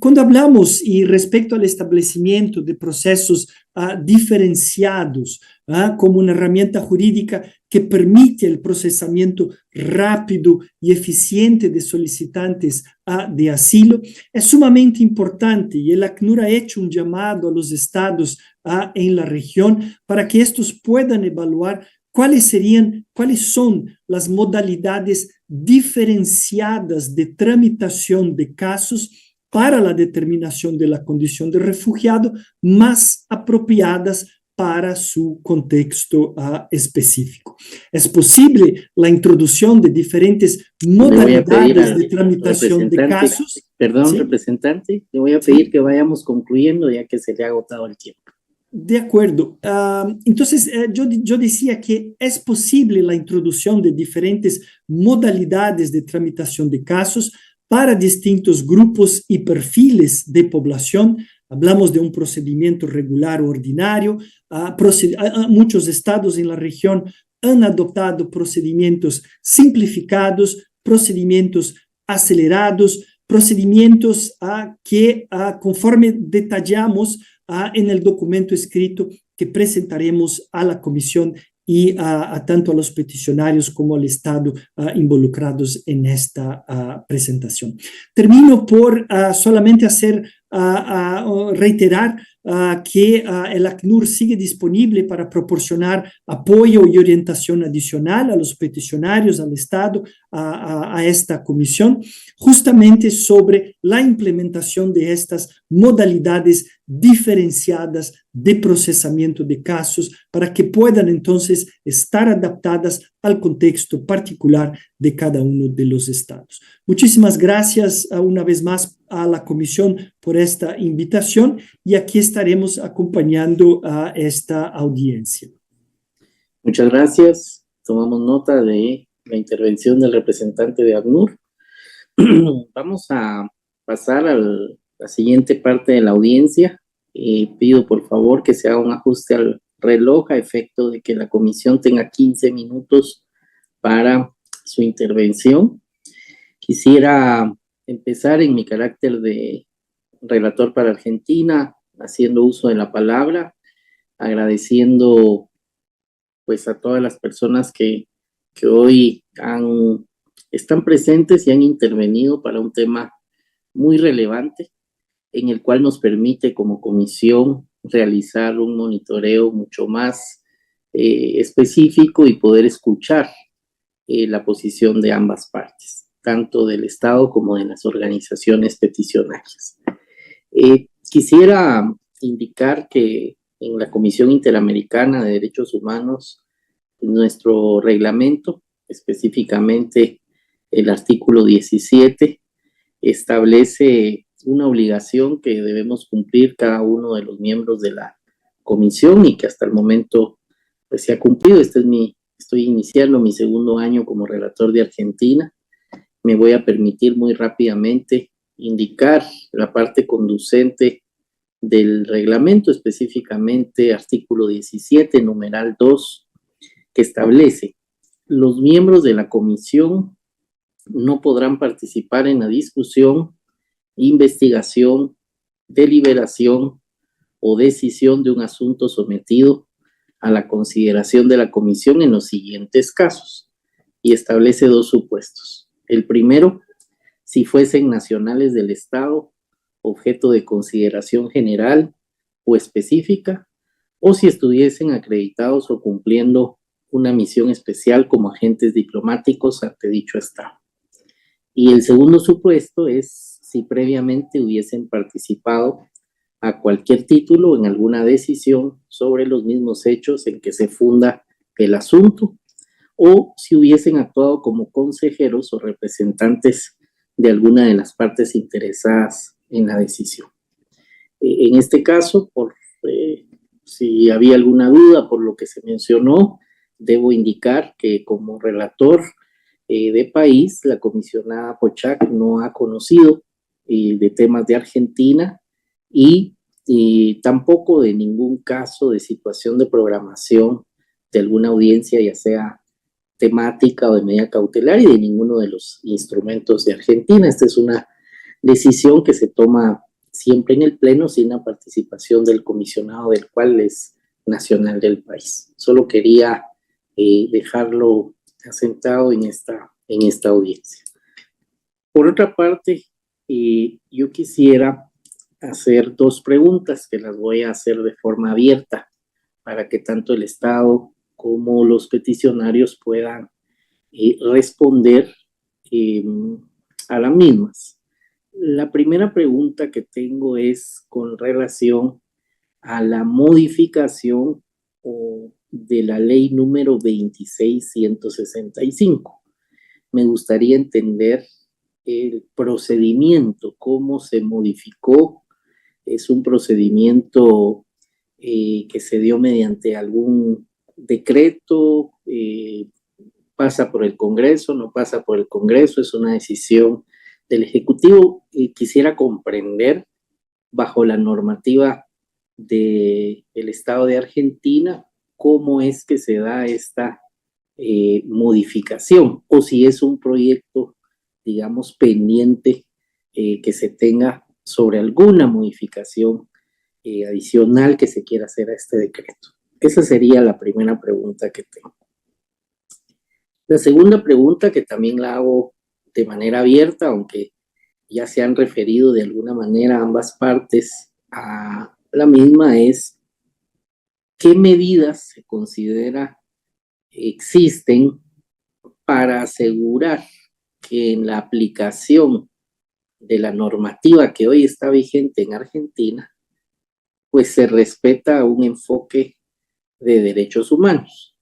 cuando hablamos y respecto al establecimiento de procesos diferenciados como una herramienta jurídica que permite el procesamiento rápido y eficiente de solicitantes de asilo, es sumamente importante y el ACNUR ha hecho un llamado a los estados en la región para que estos puedan evaluar cuáles son las modalidades diferenciadas de tramitación de casos para la determinación de la condición de refugiado más apropiadas para su contexto específico. Es posible la introducción de diferentes modalidades de tramitación de casos. Perdón, ¿sí? Representante, le voy a pedir que vayamos concluyendo ya que se le ha agotado el tiempo. De acuerdo. Entonces, yo decía que es posible la introducción de diferentes modalidades de tramitación de casos para distintos grupos y perfiles de población. Hablamos de un procedimiento regular o ordinario. Muchos estados en la región han adoptado procedimientos simplificados, procedimientos acelerados, procedimientos que conforme detallamos en el documento escrito que presentaremos a la comisión y tanto a los peticionarios como al Estado involucrados en esta presentación. Termino por solamente reiterar que el ACNUR sigue disponible para proporcionar apoyo y orientación adicional a los peticionarios, al Estado, a esta comisión, justamente sobre la implementación de estas modalidades diferenciadas de procesamiento de casos para que puedan entonces estar adaptadas al contexto particular de cada uno de los estados. Muchísimas gracias una vez más a la comisión por esta invitación y aquí estaremos acompañando a esta audiencia. Muchas gracias. Tomamos nota de la intervención del representante de ACNUR. Vamos a pasar a la siguiente parte de la audiencia. Pido por favor que se haga un ajuste al reloj a efecto de que la comisión tenga 15 minutos para su intervención. Quisiera empezar en mi carácter de relator para Argentina, haciendo uso de la palabra, agradeciendo pues a todas las personas que hoy están presentes y han intervenido para un tema muy relevante, en el cual nos permite como comisión realizar un monitoreo mucho más específico y poder escuchar la posición de ambas partes, tanto del Estado como de las organizaciones peticionarias. Quisiera indicar que en la Comisión Interamericana de Derechos Humanos, nuestro reglamento, específicamente el artículo 17, establece una obligación que debemos cumplir cada uno de los miembros de la comisión y que hasta el momento pues, se ha cumplido. Estoy iniciando mi segundo año como relator de Argentina. Me voy a permitir muy rápidamente indicar la parte conducente del reglamento, específicamente artículo 17, numeral 2, que establece: los miembros de la comisión no podrán participar en la discusión, investigación, deliberación o decisión de un asunto sometido a la consideración de la comisión en los siguientes casos, y establece dos supuestos. El primero, si fuesen nacionales del Estado, objeto de consideración general o específica, o si estuviesen acreditados o cumpliendo una misión especial como agentes diplomáticos ante dicho Estado. Y el segundo supuesto es si previamente hubiesen participado a cualquier título en alguna decisión sobre los mismos hechos en que se funda el asunto, o si hubiesen actuado como consejeros o representantes de alguna de las partes interesadas en la decisión. En este caso, si había alguna duda por lo que se mencionó, debo indicar que como relator de país, la comisionada Pochac no ha conocido de temas de Argentina y tampoco de ningún caso de situación de programación de alguna audiencia, ya sea temática o de medida cautelar, y de ninguno de los instrumentos de Argentina. Esta es una decisión que se toma siempre en el Pleno sin la participación del comisionado, del cual es nacional del país. Solo quería dejarlo asentado en esta audiencia. Por otra parte, yo quisiera hacer dos preguntas que las voy a hacer de forma abierta para que tanto el Estado como los peticionarios puedan responder a las mismas. La primera pregunta que tengo es con relación a la modificación de la ley número 26.165. Me gustaría entender el procedimiento, cómo se modificó. Es un procedimiento que se dio mediante algún decreto, pasa por el Congreso, no pasa por el Congreso, es una decisión del Ejecutivo. Quisiera comprender, bajo la normativa del Estado de Argentina, cómo es que se da esta modificación, o si es un proyecto, digamos, pendiente que se tenga sobre alguna modificación adicional que se quiera hacer a este decreto. Esa sería la primera pregunta que tengo. La segunda pregunta, que también la hago de manera abierta, aunque ya se han referido de alguna manera ambas partes a la misma, es: ¿qué medidas se considera existen para asegurar que en la aplicación de la normativa que hoy está vigente en Argentina, pues se respeta un enfoque de derechos humanos,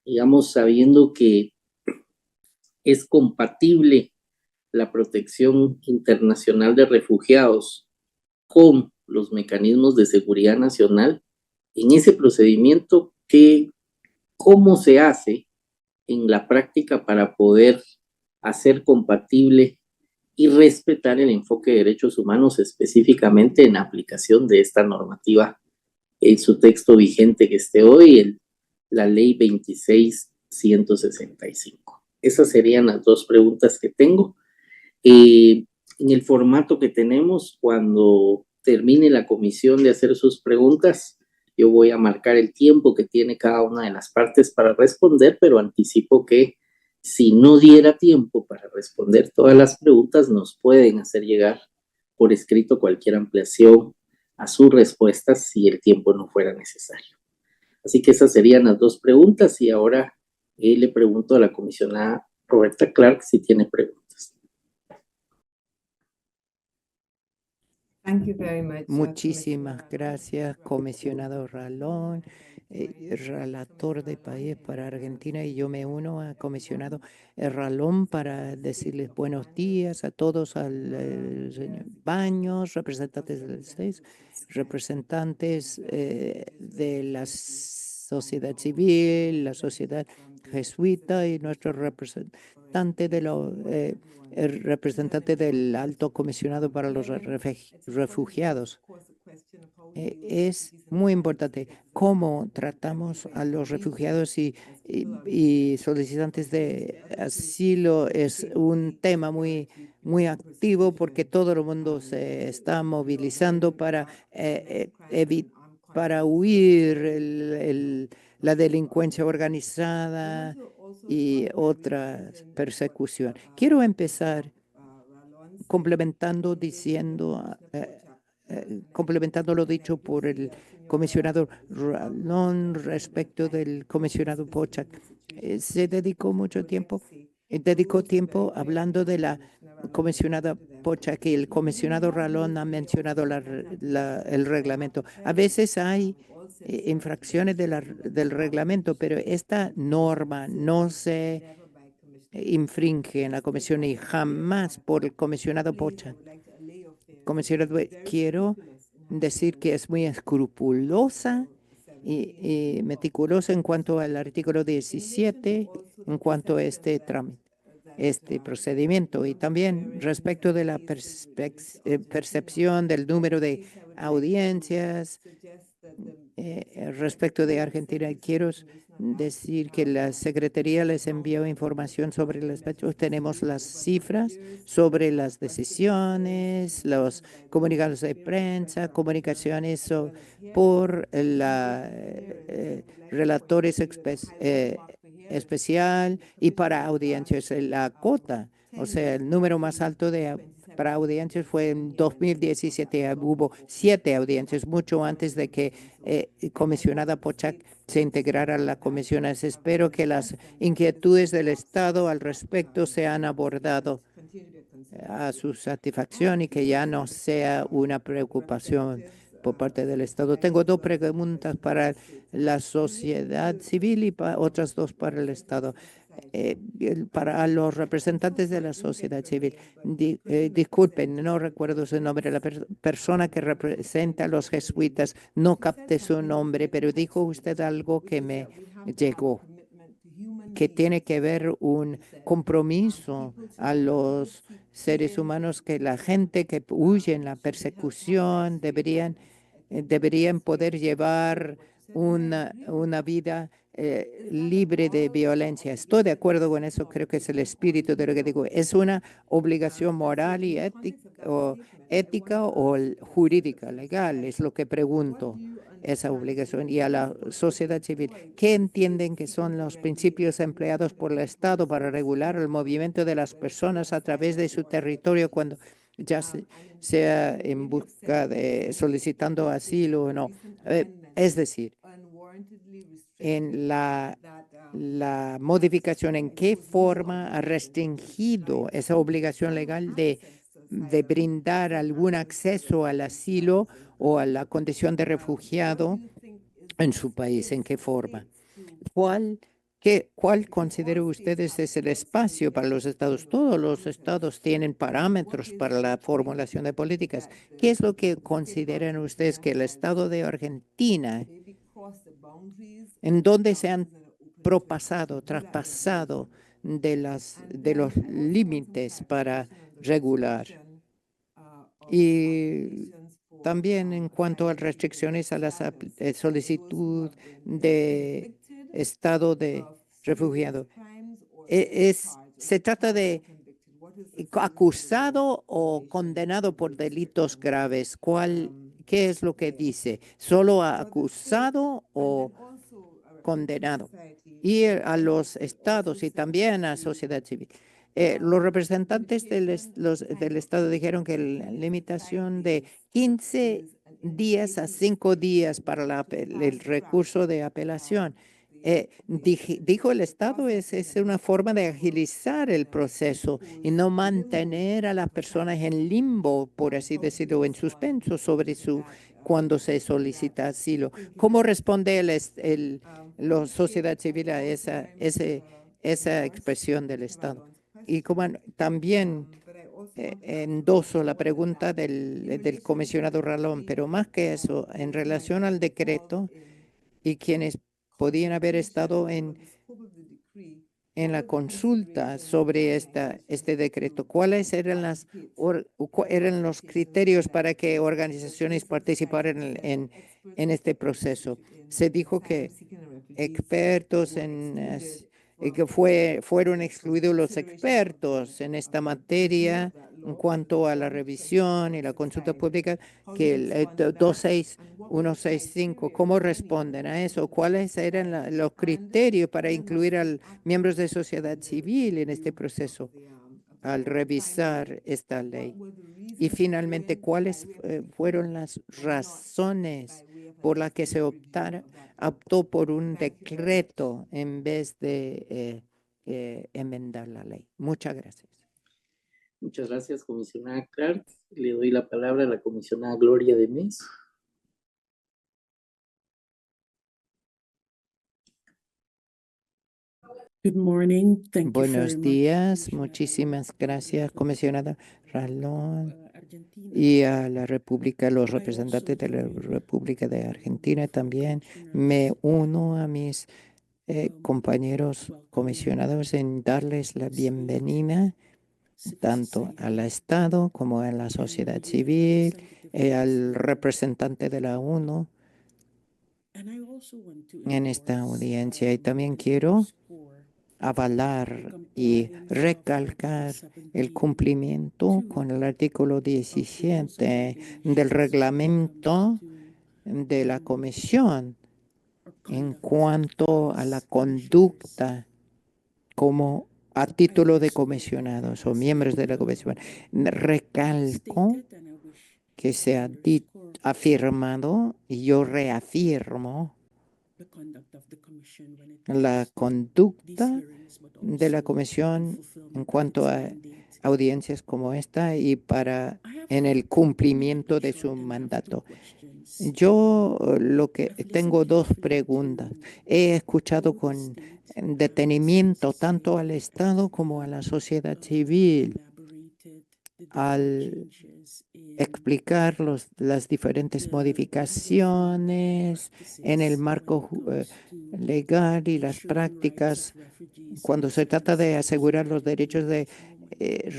digamos, sabiendo que es compatible la protección internacional de refugiados con los mecanismos de seguridad nacional. En ese procedimiento, ¿cómo se hace en la práctica para poder hacer compatible y respetar el enfoque de derechos humanos, específicamente en la aplicación de esta normativa en su texto vigente que esté hoy, la ley 26.165? Esas serían las dos preguntas que tengo. En el formato que tenemos, cuando termine la comisión de hacer sus preguntas, yo voy a marcar el tiempo que tiene cada una de las partes para responder, pero anticipo que si no diera tiempo para responder todas las preguntas, nos pueden hacer llegar por escrito cualquier ampliación a sus respuestas si el tiempo no fuera necesario. Así que esas serían las dos preguntas y ahora le pregunto a la comisionada Roberta Clark si tiene preguntas. Thank you very much. Muchísimas gracias, comisionado Ralón, relator de país para Argentina, y yo me uno a comisionado Ralón para decirles buenos días a todos, al señor Baños, representantes del SES, representantes de la sociedad civil, la sociedad jesuita y nuestro representante de el representante del Alto Comisionado para los Refugiados. Es muy importante cómo tratamos a los refugiados y solicitantes de asilo. Es un tema muy activo porque todo el mundo se está movilizando para huir la delincuencia organizada y otra persecución. Quiero empezar complementando lo dicho por el comisionado Ralón respecto del comisionado Poczak. Se dedicó tiempo hablando de la comisionada Poczak, y el comisionado Ralón ha mencionado el reglamento. A veces hay infracciones del reglamento, pero esta norma no se infringe en la comisión y jamás por el comisionado Poczak. Comisionado, quiero decir que es muy escrupulosa y meticulosa en cuanto al artículo 17, en cuanto a este procedimiento, y también respecto de la percepción del número de audiencias. Respecto de Argentina, quiero decir que la Secretaría les envió información sobre el aspecto. Tenemos las cifras sobre las decisiones, los comunicados de prensa, comunicaciones por relatores especial y para audiencias. La cota, o sea, el número más alto para audiencias fue en 2017. Hubo 7 audiencias, mucho antes de que comisionada Poczak se integrara a la comisión. Espero que las inquietudes del Estado al respecto sean abordado a su satisfacción y que ya no sea una preocupación por parte del Estado. Tengo 2 preguntas para la sociedad civil y otras 2 para el Estado. Para los representantes de la sociedad civil, disculpen, no recuerdo su nombre, la persona que representa a los jesuitas, no capté su nombre, pero dijo usted algo que me llegó, que tiene que ver un compromiso a los seres humanos, que la gente que huye en la persecución deberían poder llevar una vida libre de violencia. Estoy de acuerdo con eso, creo que es el espíritu de lo que digo. Es una obligación moral y ética o jurídica, legal, es lo que pregunto, esa obligación. Y a la sociedad civil, ¿qué entienden que son los principios empleados por el Estado para regular el movimiento de las personas a través de su territorio cuando ya sea en busca de solicitando asilo o no? Es decir, en la modificación, en qué forma ha restringido esa obligación legal de brindar algún acceso al asilo o a la condición de refugiado en su país, en qué forma. ¿Cuál consideran ustedes es el espacio para los estados? Todos los estados tienen parámetros para la formulación de políticas. ¿Qué es lo que consideran ustedes que el estado de Argentina, en donde se han traspasado de los límites para regular? Y también en cuanto a restricciones a la solicitud de estado de refugiado. ¿Se trata de acusado o condenado por delitos graves? ¿Qué es lo que dice? ¿Solo acusado o condenado? Y a los estados y también a la sociedad civil. Los representantes del Estado dijeron que la limitación de 15 días a 5 días para el recurso de apelación. Dijo el Estado, es una forma de agilizar el proceso y no mantener a las personas en limbo, por así decirlo, en suspenso sobre cuando se solicita asilo. ¿Cómo responde la sociedad civil a esa expresión del Estado? Y como también endoso la pregunta del comisionado Ralón, pero más que eso, en relación al decreto y quienes podían haber estado en la consulta sobre este decreto, ¿cuáles eran eran los criterios para que organizaciones participaran en este proceso? Se dijo que expertos que fueron excluidos los expertos en esta materia en cuanto a la revisión y la consulta pública, que el 26165, ¿cómo responden a eso? ¿Cuáles eran los criterios para incluir a miembros de sociedad civil en este proceso al revisar esta ley? Y finalmente, ¿cuáles fueron las razones por las que se optó por un decreto en vez de enmendar la ley? Muchas gracias. Muchas gracias, comisionada Clark. Le doy la palabra a la comisionada Gloria de Mes. Good morning. Thank you very Buenos much, días, Commissioner muchísimas gracias, comisionada Ralón, Argentina. y a la República, los I also representantes de la join República de Argentina también. commissioners, Me uno a mis compañeros welcoming comisionados en darles la bienvenida civil tanto al society Estado como a la and sociedad with civil, representative al of representante de la ONU and I also want to en esta endorse audiencia. Y también and quiero underscore the avalar y compliance of recalcar Article el 17 cumplimiento con el artículo of the rules and 17 del regulations when it reglamento comes de la Comisión or en conduct cuanto a la as commissioners. conducta como a I título de also comisionados o miembros de la comisión. Recalco stated and I wish que to se ha underscore afirmado y yo reafirmo the conduct of the commission when it la comes to these conducta hearings, but de la also in comisión en fulfillment of cuanto its a mandate. audiencias como esta y I have en el two cumplimiento de short su and I have two mandato. questions. Yo lo que I've tengo listened dos carefully preguntas. to He escuchado both the con state detenimiento civil tanto al society Estado and como a la sociedad how civil elaborated the different al changes in explicar las diferentes the legal modificaciones en el practices when marco it comes to legal y las ensuring rights prácticas of refugees cuando and se trata de asylum seekers asegurar in los derechos de this moment.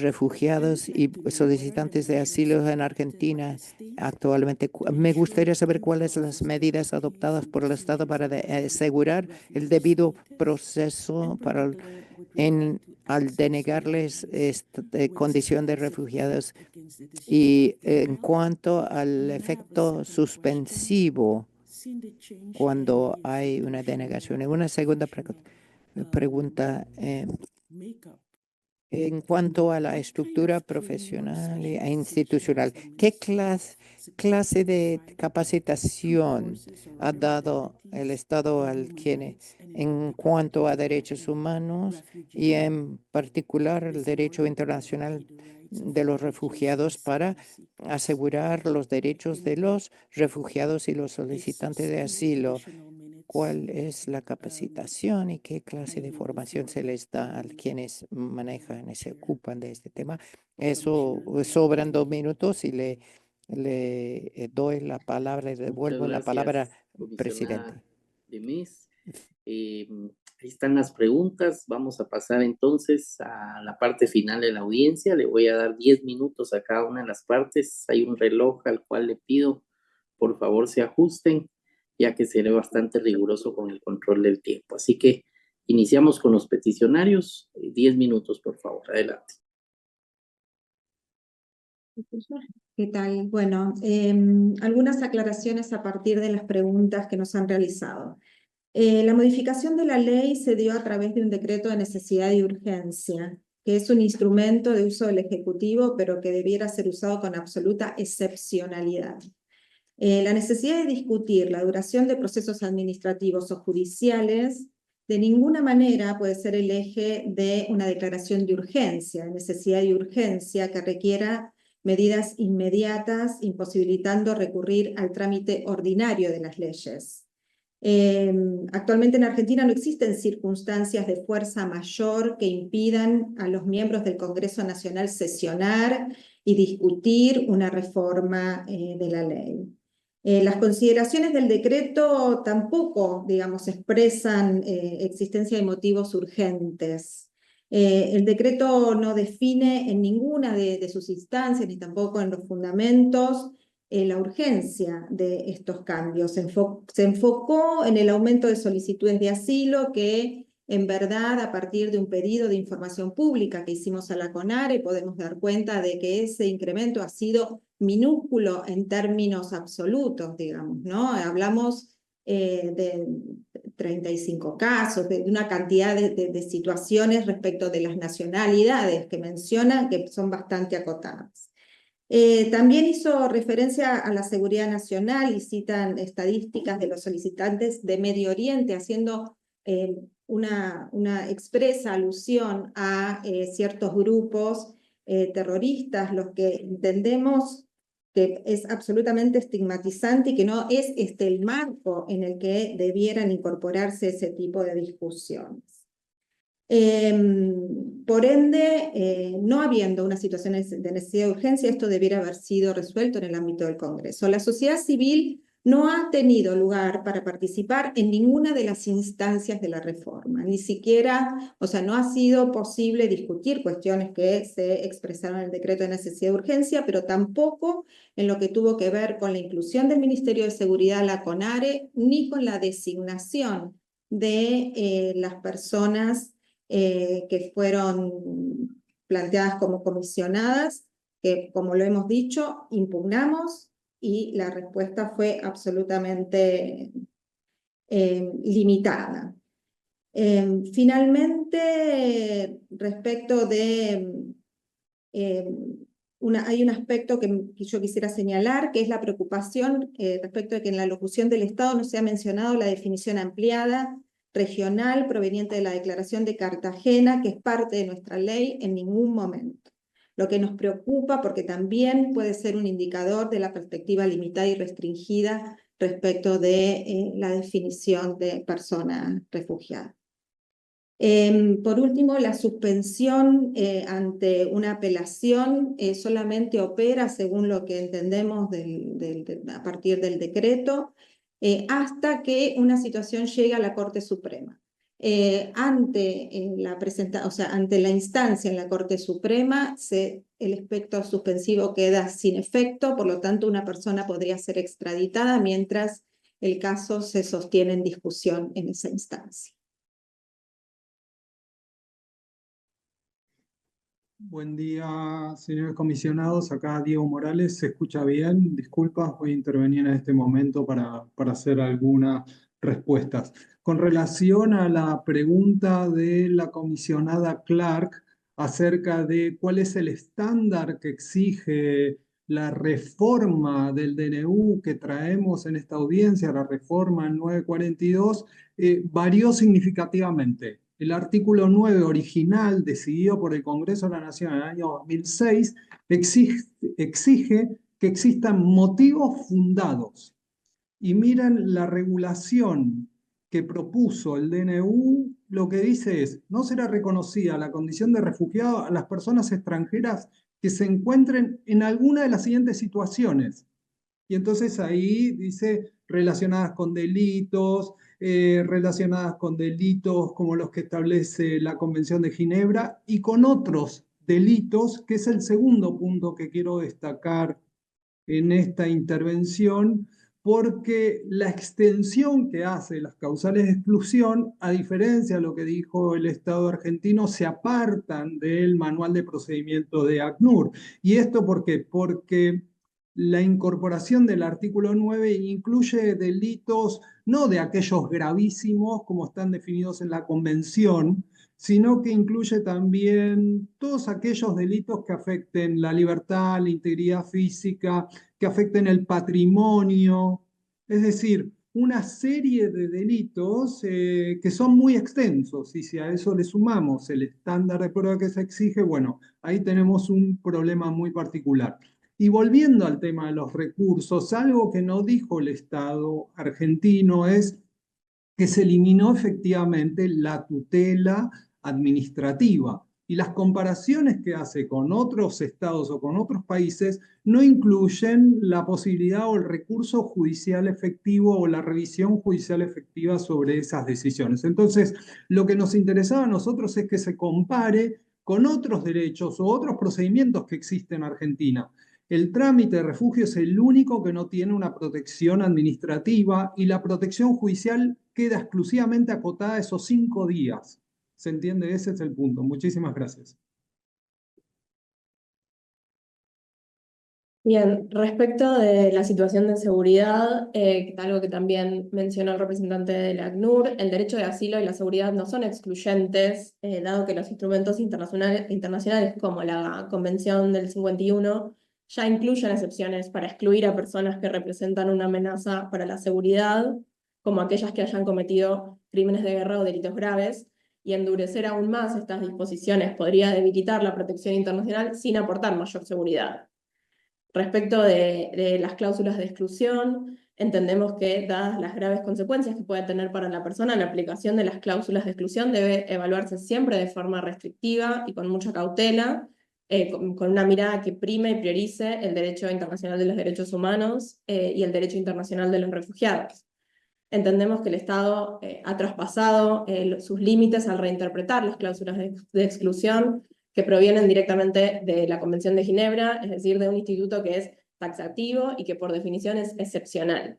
refugiados I would y like to know what are the solicitantes de measures asilo en adopted by Argentina the state actualmente. to Me ensure gustaría saber due cuáles son las process for medidas refugees adoptadas and por el Estado passengers para obtaining asegurar el refugee debido status, proceso in particular with regard to al access to denegarles refugees with condición de substantive refugiados. effect against the Y decision of the en INAL. cuanto al And then I have a efecto second question. suspensivo Seeing the change cuando in the hay una institutional denegación. Y una segunda organizational pregunta. makeup En cuanto a la estructura profesional e institucional, ¿qué clase de capacitación ha dado el Estado en cuanto a derechos humanos y en particular el derecho internacional de los refugiados para asegurar los derechos de los refugiados y los solicitantes de asilo? ¿Cuál es la capacitación y qué clase de formación se les da a quienes manejan y se ocupan de este tema? Eso sobran 2 minutos y le doy la palabra y devuelvo la palabra, presidente. Demis. Ahí están las preguntas. Vamos a pasar entonces a la parte final de la audiencia. Le voy a dar 10 minutos a cada una de las partes. Hay un reloj al cual le pido, por favor, se ajusten, ya que seré bastante riguroso con el control del tiempo. Así que iniciamos con los peticionarios. 10 minutos, por favor. Adelante. ¿Qué tal? Bueno, algunas aclaraciones a partir de las preguntas que nos han realizado. La modificación de la ley se dio a través de un decreto de necesidad y urgencia, que es un instrumento de uso del Ejecutivo, pero que debiera ser usado con absoluta excepcionalidad. La necesidad de discutir la duración de procesos administrativos o judiciales de ninguna manera puede ser el eje de una declaración de urgencia, de necesidad y urgencia que requiera medidas inmediatas, imposibilitando recurrir al trámite ordinario de las leyes. Actualmente en Argentina no existen circunstancias de fuerza mayor que impidan a los miembros del Congreso Nacional sesionar y discutir una reforma de la ley. Las consideraciones del decreto tampoco, digamos, expresan existencia de motivos urgentes. El decreto no define en ninguna de sus instancias, ni tampoco en los fundamentos, la urgencia de estos cambios. Se enfocó en el aumento de solicitudes de asilo que, en verdad, a partir de un pedido de información pública que hicimos a la CONARE, podemos dar cuenta de que ese incremento ha sido minúsculo en términos absolutos, digamos, ¿no? Hablamos de 35 casos, de una cantidad de situaciones respecto de las nacionalidades que mencionan que son bastante acotadas. También hizo referencia a la seguridad nacional y citan estadísticas de los solicitantes de Medio Oriente, haciendo una expresa alusión a ciertos grupos terroristas, los que entendemos que es absolutamente estigmatizante y que no es el marco en el que debieran incorporarse ese tipo de discusiones. Por ende, no habiendo una situación de necesidad de urgencia, esto debiera haber sido resuelto en el ámbito del Congreso. La sociedad civil no ha tenido lugar para participar en ninguna de las instancias de la reforma, ni siquiera, o sea, no ha sido posible discutir cuestiones que se expresaron en el decreto de necesidad de urgencia, pero tampoco en lo que tuvo que ver con la inclusión del Ministerio de Seguridad, la CONARE, ni con la designación de las personas que fueron planteadas como comisionadas, que, como lo hemos dicho, impugnamos y la respuesta fue absolutamente limitada. Finalmente, respecto de... hay un aspecto que yo quisiera señalar, que es la preocupación respecto de que en la locución del Estado no se ha mencionado la definición ampliada regional proveniente de la Declaración de Cartagena, que es parte de nuestra ley, en ningún momento. Lo que nos preocupa, porque también puede ser un indicador de la perspectiva limitada y restringida respecto de la definición de persona refugiada. Por último, la suspensión ante una apelación solamente opera, según lo que entendemos a partir del decreto, hasta que una situación llegue a la Corte Suprema. Ante la instancia en la Corte Suprema, el aspecto suspensivo queda sin efecto, por lo tanto una persona podría ser extraditada mientras el caso se sostiene en discusión en esa instancia. Buen día, señores comisionados. Acá Diego Morales, ¿se escucha bien? Disculpas, voy a intervenir en este momento para hacer algunas respuestas. Con relación a la pregunta de la comisionada Clark acerca de cuál es el estándar que exige la reforma del DNU que traemos en esta audiencia, la reforma 942, varió significativamente. El artículo 9 original, decidido por el Congreso de la Nación en el año 2006, exige que existan motivos fundados. Y miren la regulación que propuso el DNU, lo que dice es, no será reconocida la condición de refugiado a las personas extranjeras que se encuentren en alguna de las siguientes situaciones. Y entonces ahí dice relacionadas con delitos como los que establece la Convención de Ginebra y con otros delitos, que es el segundo punto que quiero destacar en esta intervención, porque la extensión que hace las causales de exclusión, a diferencia de lo que dijo el Estado argentino, se apartan del manual de procedimiento de ACNUR. ¿Y esto por qué? Porque la incorporación del artículo 9 incluye delitos no de aquellos gravísimos como están definidos en la Convención, sino que incluye también todos aquellos delitos que afecten la libertad, la integridad física, que afecten el patrimonio, es decir, una serie de delitos que son muy extensos, y si a eso le sumamos el estándar de prueba que se exige, bueno, ahí tenemos un problema muy particular. Y volviendo al tema de los recursos, algo que no dijo el Estado argentino es que se eliminó efectivamente la tutela administrativa. Y las comparaciones que hace con otros estados o con otros países no incluyen la posibilidad o el recurso judicial efectivo o la revisión judicial efectiva sobre esas decisiones. Entonces, lo que nos interesaba a nosotros es que se compare con otros derechos o otros procedimientos que existen en Argentina. El trámite de refugio es el único que no tiene una protección administrativa y la protección judicial queda exclusivamente acotada a esos 5 días. ¿Se entiende? Ese es el punto. Muchísimas gracias. Bien, respecto de la situación de seguridad, algo que también mencionó el representante del ACNUR, el derecho de asilo y la seguridad no son excluyentes, dado que los instrumentos internacionales como la Convención del 51 ya incluyen excepciones para excluir a personas que representan una amenaza para la seguridad, como aquellas que hayan cometido crímenes de guerra o delitos graves, y endurecer aún más estas disposiciones podría debilitar la protección internacional sin aportar mayor seguridad. Respecto de las cláusulas de exclusión, entendemos que, dadas las graves consecuencias que puede tener para la persona, la aplicación de las cláusulas de exclusión debe evaluarse siempre de forma restrictiva y con mucha cautela, con una mirada que prime y priorice el derecho internacional de los derechos humanos y el derecho internacional de los refugiados. Entendemos que el Estado ha traspasado sus límites al reinterpretar las cláusulas de exclusión que provienen directamente de la Convención de Ginebra, es decir, de un instituto que es taxativo y que por definición es excepcional.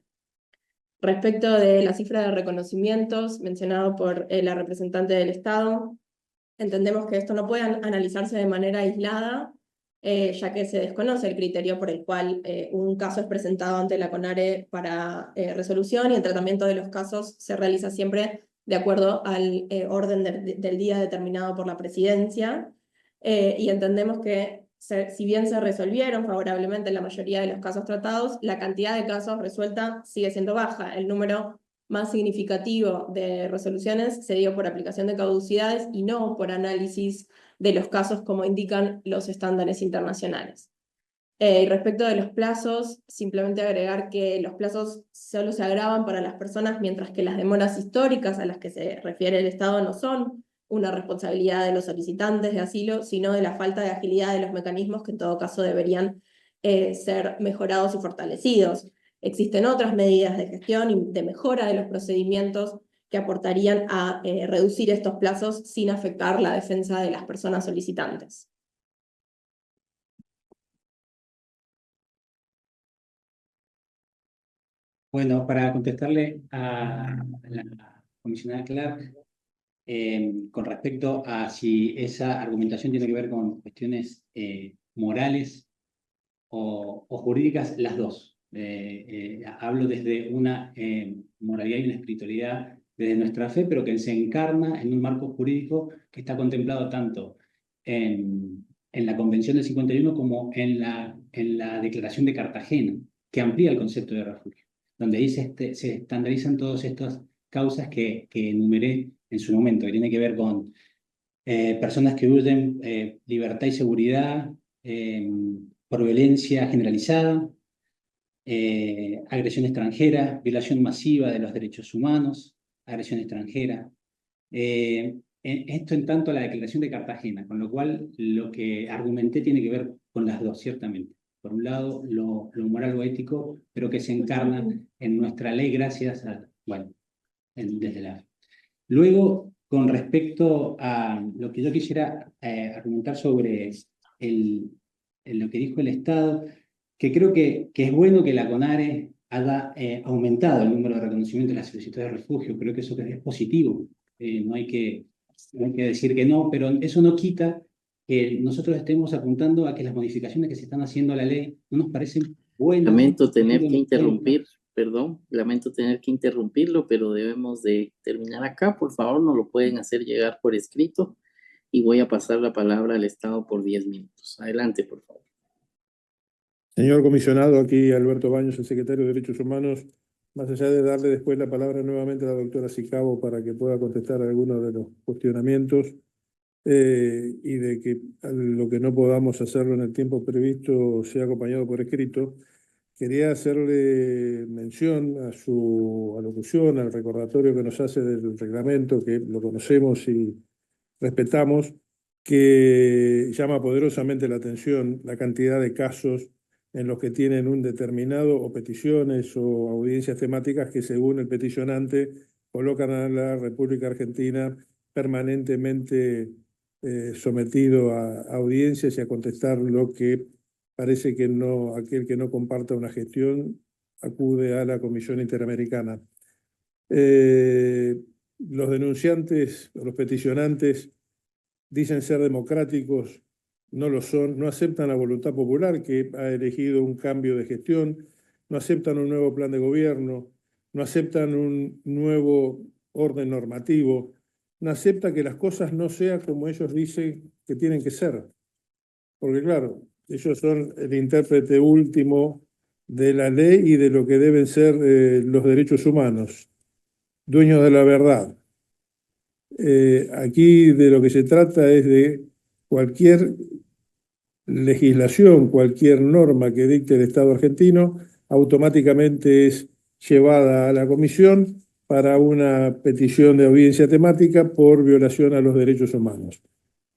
Respecto de la cifra de reconocimientos mencionado por la representante del Estado, entendemos que esto no puede analizarse de manera aislada, ya que se desconoce el criterio por el cual un caso es presentado ante la CONARE para resolución, y el tratamiento de los casos se realiza siempre de acuerdo al orden del día determinado por la presidencia, y entendemos que si bien se resolvieron favorablemente la mayoría de los casos tratados, la cantidad de casos resuelta sigue siendo baja. El número más significativo de resoluciones se dio por aplicación de caducidades y no por análisis de los casos como indican los estándares internacionales. Y respecto de los plazos, simplemente agregar que los plazos solo se agravan para las personas, mientras que las demoras históricas a las que se refiere el Estado no son una responsabilidad de los solicitantes de asilo, sino de la falta de agilidad de los mecanismos que en todo caso deberían ser mejorados y fortalecidos. Existen otras medidas de gestión y de mejora de los procedimientos que aportarían a reducir estos plazos sin afectar la defensa de las personas solicitantes. Bueno, para contestarle a la comisionada Clark, con respecto a si esa argumentación tiene que ver con cuestiones morales o jurídicas, las dos. Hablo desde una moralidad y una espiritualidad desde nuestra fe, pero que se encarna en un marco jurídico que está contemplado tanto en la Convención del 51 como en la Declaración de Cartagena, que amplía el concepto de refugio, donde ahí se estandarizan todas estas causas que enumeré en su momento, que tiene que ver con personas que huyen libertad y seguridad por violencia generalizada, agresión extranjera, violación masiva de los derechos humanos, agresión extranjera. Esto en tanto a la Declaración de Cartagena, con lo cual lo que argumenté tiene que ver con las dos, ciertamente. Por un lado, lo moral o ético, pero que se encarna en nuestra ley gracias a, bueno, desde la... Luego, con respecto a lo que yo quisiera argumentar sobre lo que dijo el Estado, que creo que es bueno que la CONARE haya aumentado el número de reconocimiento de las solicitudes de refugio. Creo que eso es positivo. No hay que decir que no, pero eso no quita que nosotros estemos apuntando a que las modificaciones que se están haciendo a la ley no nos parecen buenas. Lamento tener que interrumpir, perdón, lamento tener que interrumpirlo, pero debemos de terminar acá. Por favor, nos lo pueden hacer llegar por escrito y voy a pasar la palabra al Estado por 10 minutos. Adelante, por favor. Señor comisionado, aquí Alberto Baños, el secretario de Derechos Humanos. Más allá de darle después la palabra nuevamente a la doctora Sicabo para que pueda contestar algunos de los cuestionamientos y de que lo que no podamos hacerlo en el tiempo previsto sea acompañado por escrito, quería hacerle mención a su alocución, al recordatorio que nos hace del reglamento, que lo conocemos y respetamos, que llama poderosamente la atención la cantidad de casos en los que tienen un determinado o peticiones o audiencias temáticas que según el peticionante colocan a la República Argentina permanentemente sometido a audiencias y a contestar lo que parece que no, aquel que no comparta una gestión acude a la Comisión Interamericana. Los denunciantes o los peticionantes dicen ser democráticos, no lo son, no aceptan la voluntad popular que ha elegido un cambio de gestión, no aceptan un nuevo plan de gobierno, no aceptan un nuevo orden normativo, no aceptan que las cosas no sean como ellos dicen que tienen que ser. Porque claro, ellos son el intérprete último de la ley y de lo que deben ser los derechos humanos, dueños de la verdad. Aquí de lo que se trata es de cualquier legislación, cualquier norma que dicte el Estado argentino, automáticamente es llevada a la comisión para una petición de audiencia temática por violación a los derechos humanos.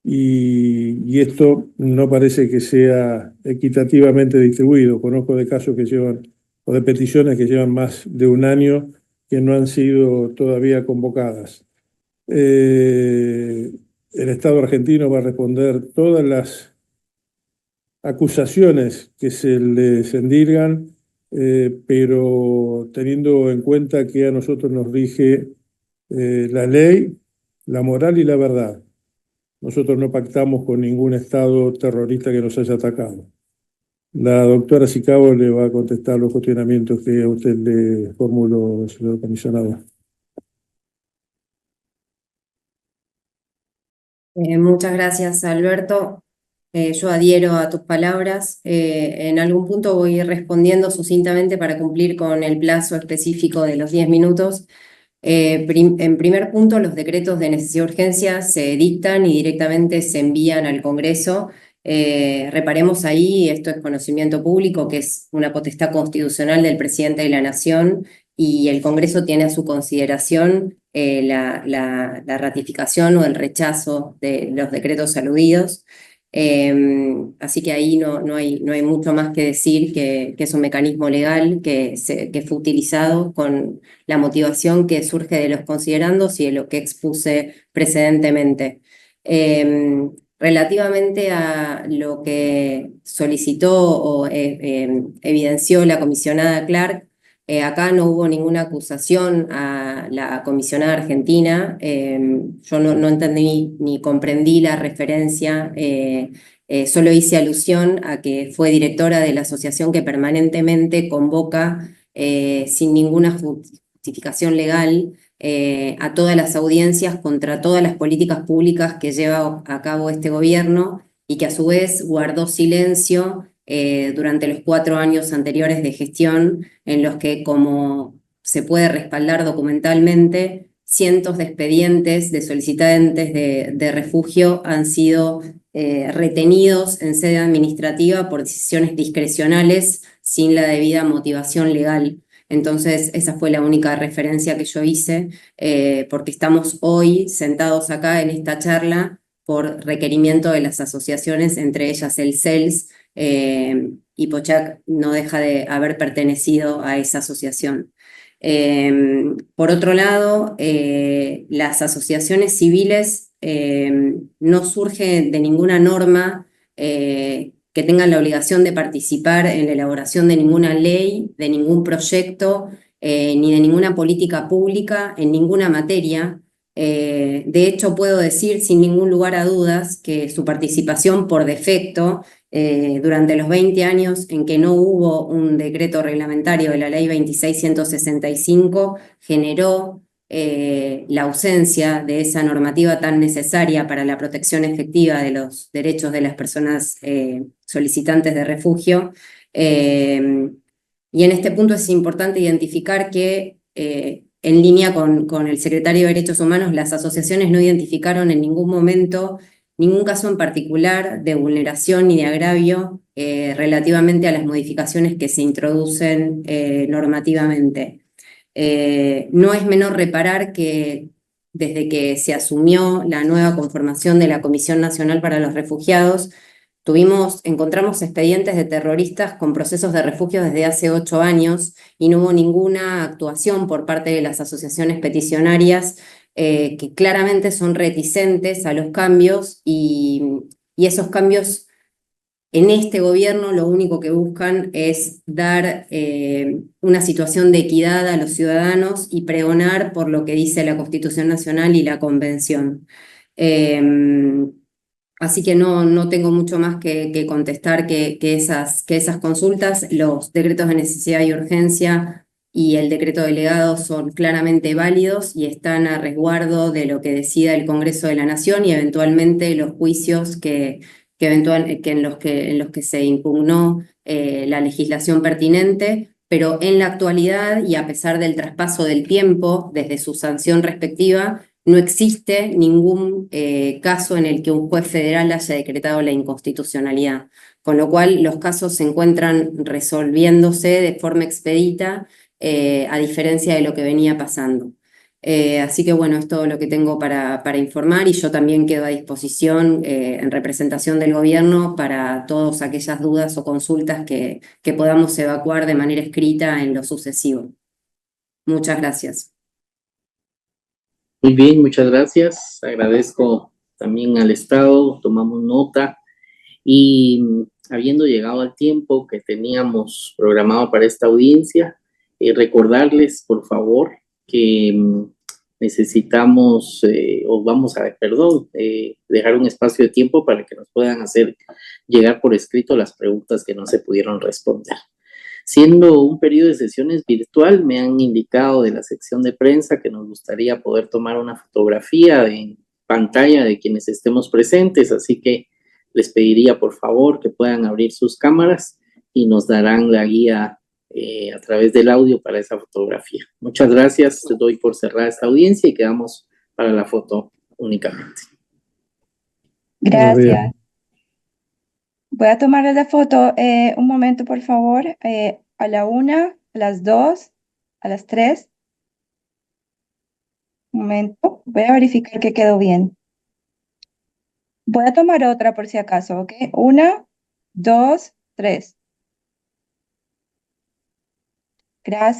Y esto no parece que sea equitativamente distribuido. Conozco de casos que llevan, o de peticiones que llevan más de un año que no han sido todavía convocadas. El Estado argentino va a responder todas las acusaciones que se les endilgan, pero teniendo en cuenta que a nosotros nos rige la ley, la moral y la verdad. Nosotros no pactamos con ningún Estado terrorista que nos haya atacado. La doctora Sicabo le va a contestar los cuestionamientos que a usted le formuló, señor comisionado. Muchas gracias, Alberto. Yo adhiero a tus palabras. En algún punto voy a ir respondiendo sucintamente para cumplir con el plazo específico de los 10 minutos. En primer punto, los decretos de necesidad y urgencia se dictan y directamente se envían al Congreso. Reparemos ahí, esto es conocimiento público, que es una potestad constitucional del presidente de la Nación y el Congreso tiene a su consideración la ratificación o el rechazo de los decretos aludidos. Así que ahí no hay mucho más que decir que es un mecanismo legal que fue utilizado con la motivación que surge de los considerandos y de lo que expuse precedentemente. Relativamente a lo que solicitó o evidenció la comisionada Clark, acá no hubo ninguna acusación a la comisionada argentina. Yo no entendí ni comprendí la referencia, solo hice alusión a que fue directora de la asociación que permanentemente convoca sin ninguna justificación legal a todas las audiencias contra todas las políticas públicas que lleva a cabo este gobierno y que a su vez guardó silencio durante los 4 años anteriores de gestión, en los que, como se puede respaldar documentalmente, cientos de expedientes de solicitantes de refugio han sido retenidos en sede administrativa por decisiones discrecionales sin la debida motivación legal. Entonces, esa fue la única referencia que yo hice, porque estamos hoy sentados acá en esta charla por requerimiento de las asociaciones, entre ellas el CELS, y Pochac no deja de haber pertenecido a esa asociación. Por otro lado, las asociaciones civiles no surgen de ninguna norma que tengan la obligación de participar en la elaboración de ninguna ley, de ningún proyecto, ni de ninguna política pública en ninguna materia. De hecho, puedo decir sin ningún lugar a dudas que su participación por defecto durante los 20 años en que no hubo un decreto reglamentario de la ley 26.165 generó la ausencia de esa normativa tan necesaria para la protección efectiva de los derechos de las personas solicitantes de refugio. Y en este punto es importante identificar que en línea con el secretario de Derechos Humanos, las asociaciones no identificaron en ningún momento ningún caso en particular de vulneración ni de agravio relativamente a las modificaciones que se introducen normativamente. No es menor reparar que desde que se asumió la nueva conformación de la Comisión Nacional para los Refugiados, encontramos expedientes de terroristas con procesos de refugio desde hace 8 años y no hubo ninguna actuación por parte de las asociaciones peticionarias que claramente son reticentes a los cambios y esos cambios en este gobierno lo único que buscan es dar una situación de equidad a los ciudadanos y pregonar por lo que dice la Constitución Nacional y la Convención. Así que no tengo mucho más que contestar que esas consultas. Los decretos de necesidad y urgencia y el decreto delegado son claramente válidos y están a resguardo de lo que decida el Congreso de la Nación y eventualmente los juicios en los que se impugnó la legislación pertinente, pero en la actualidad y a pesar del traspaso del tiempo desde su sanción respectiva, no existe ningún caso en el que un juez federal haya decretado la inconstitucionalidad, con lo cual los casos se encuentran resolviéndose de forma expedita, a diferencia de lo que venía pasando. Así que bueno, es todo lo que tengo para informar y yo también quedo a disposición en representación del gobierno para todas aquellas dudas o consultas que podamos evacuar de manera escrita en lo sucesivo. Muchas gracias. Muy bien, muchas gracias. Agradezco también al Estado, tomamos nota y habiendo llegado al tiempo que teníamos programado para esta audiencia, recordarles, por favor, que necesitamos, dejar un espacio de tiempo para que nos puedan hacer llegar por escrito las preguntas que no se pudieron responder. Siendo un periodo de sesiones virtual, me han indicado de la sección de prensa que nos gustaría poder tomar una fotografía en pantalla de quienes estemos presentes, así que les pediría por favor que puedan abrir sus cámaras y nos darán la guía a través del audio para esa fotografía. Muchas gracias, doy por cerrada esta audiencia y quedamos para la foto únicamente. Gracias. Voy a tomar la foto un momento, por favor, a la 1, a las 2, a las 3. Un momento, voy a verificar que quedó bien. Voy a tomar otra por si acaso, ¿ok? 1, 2, 3. Gracias.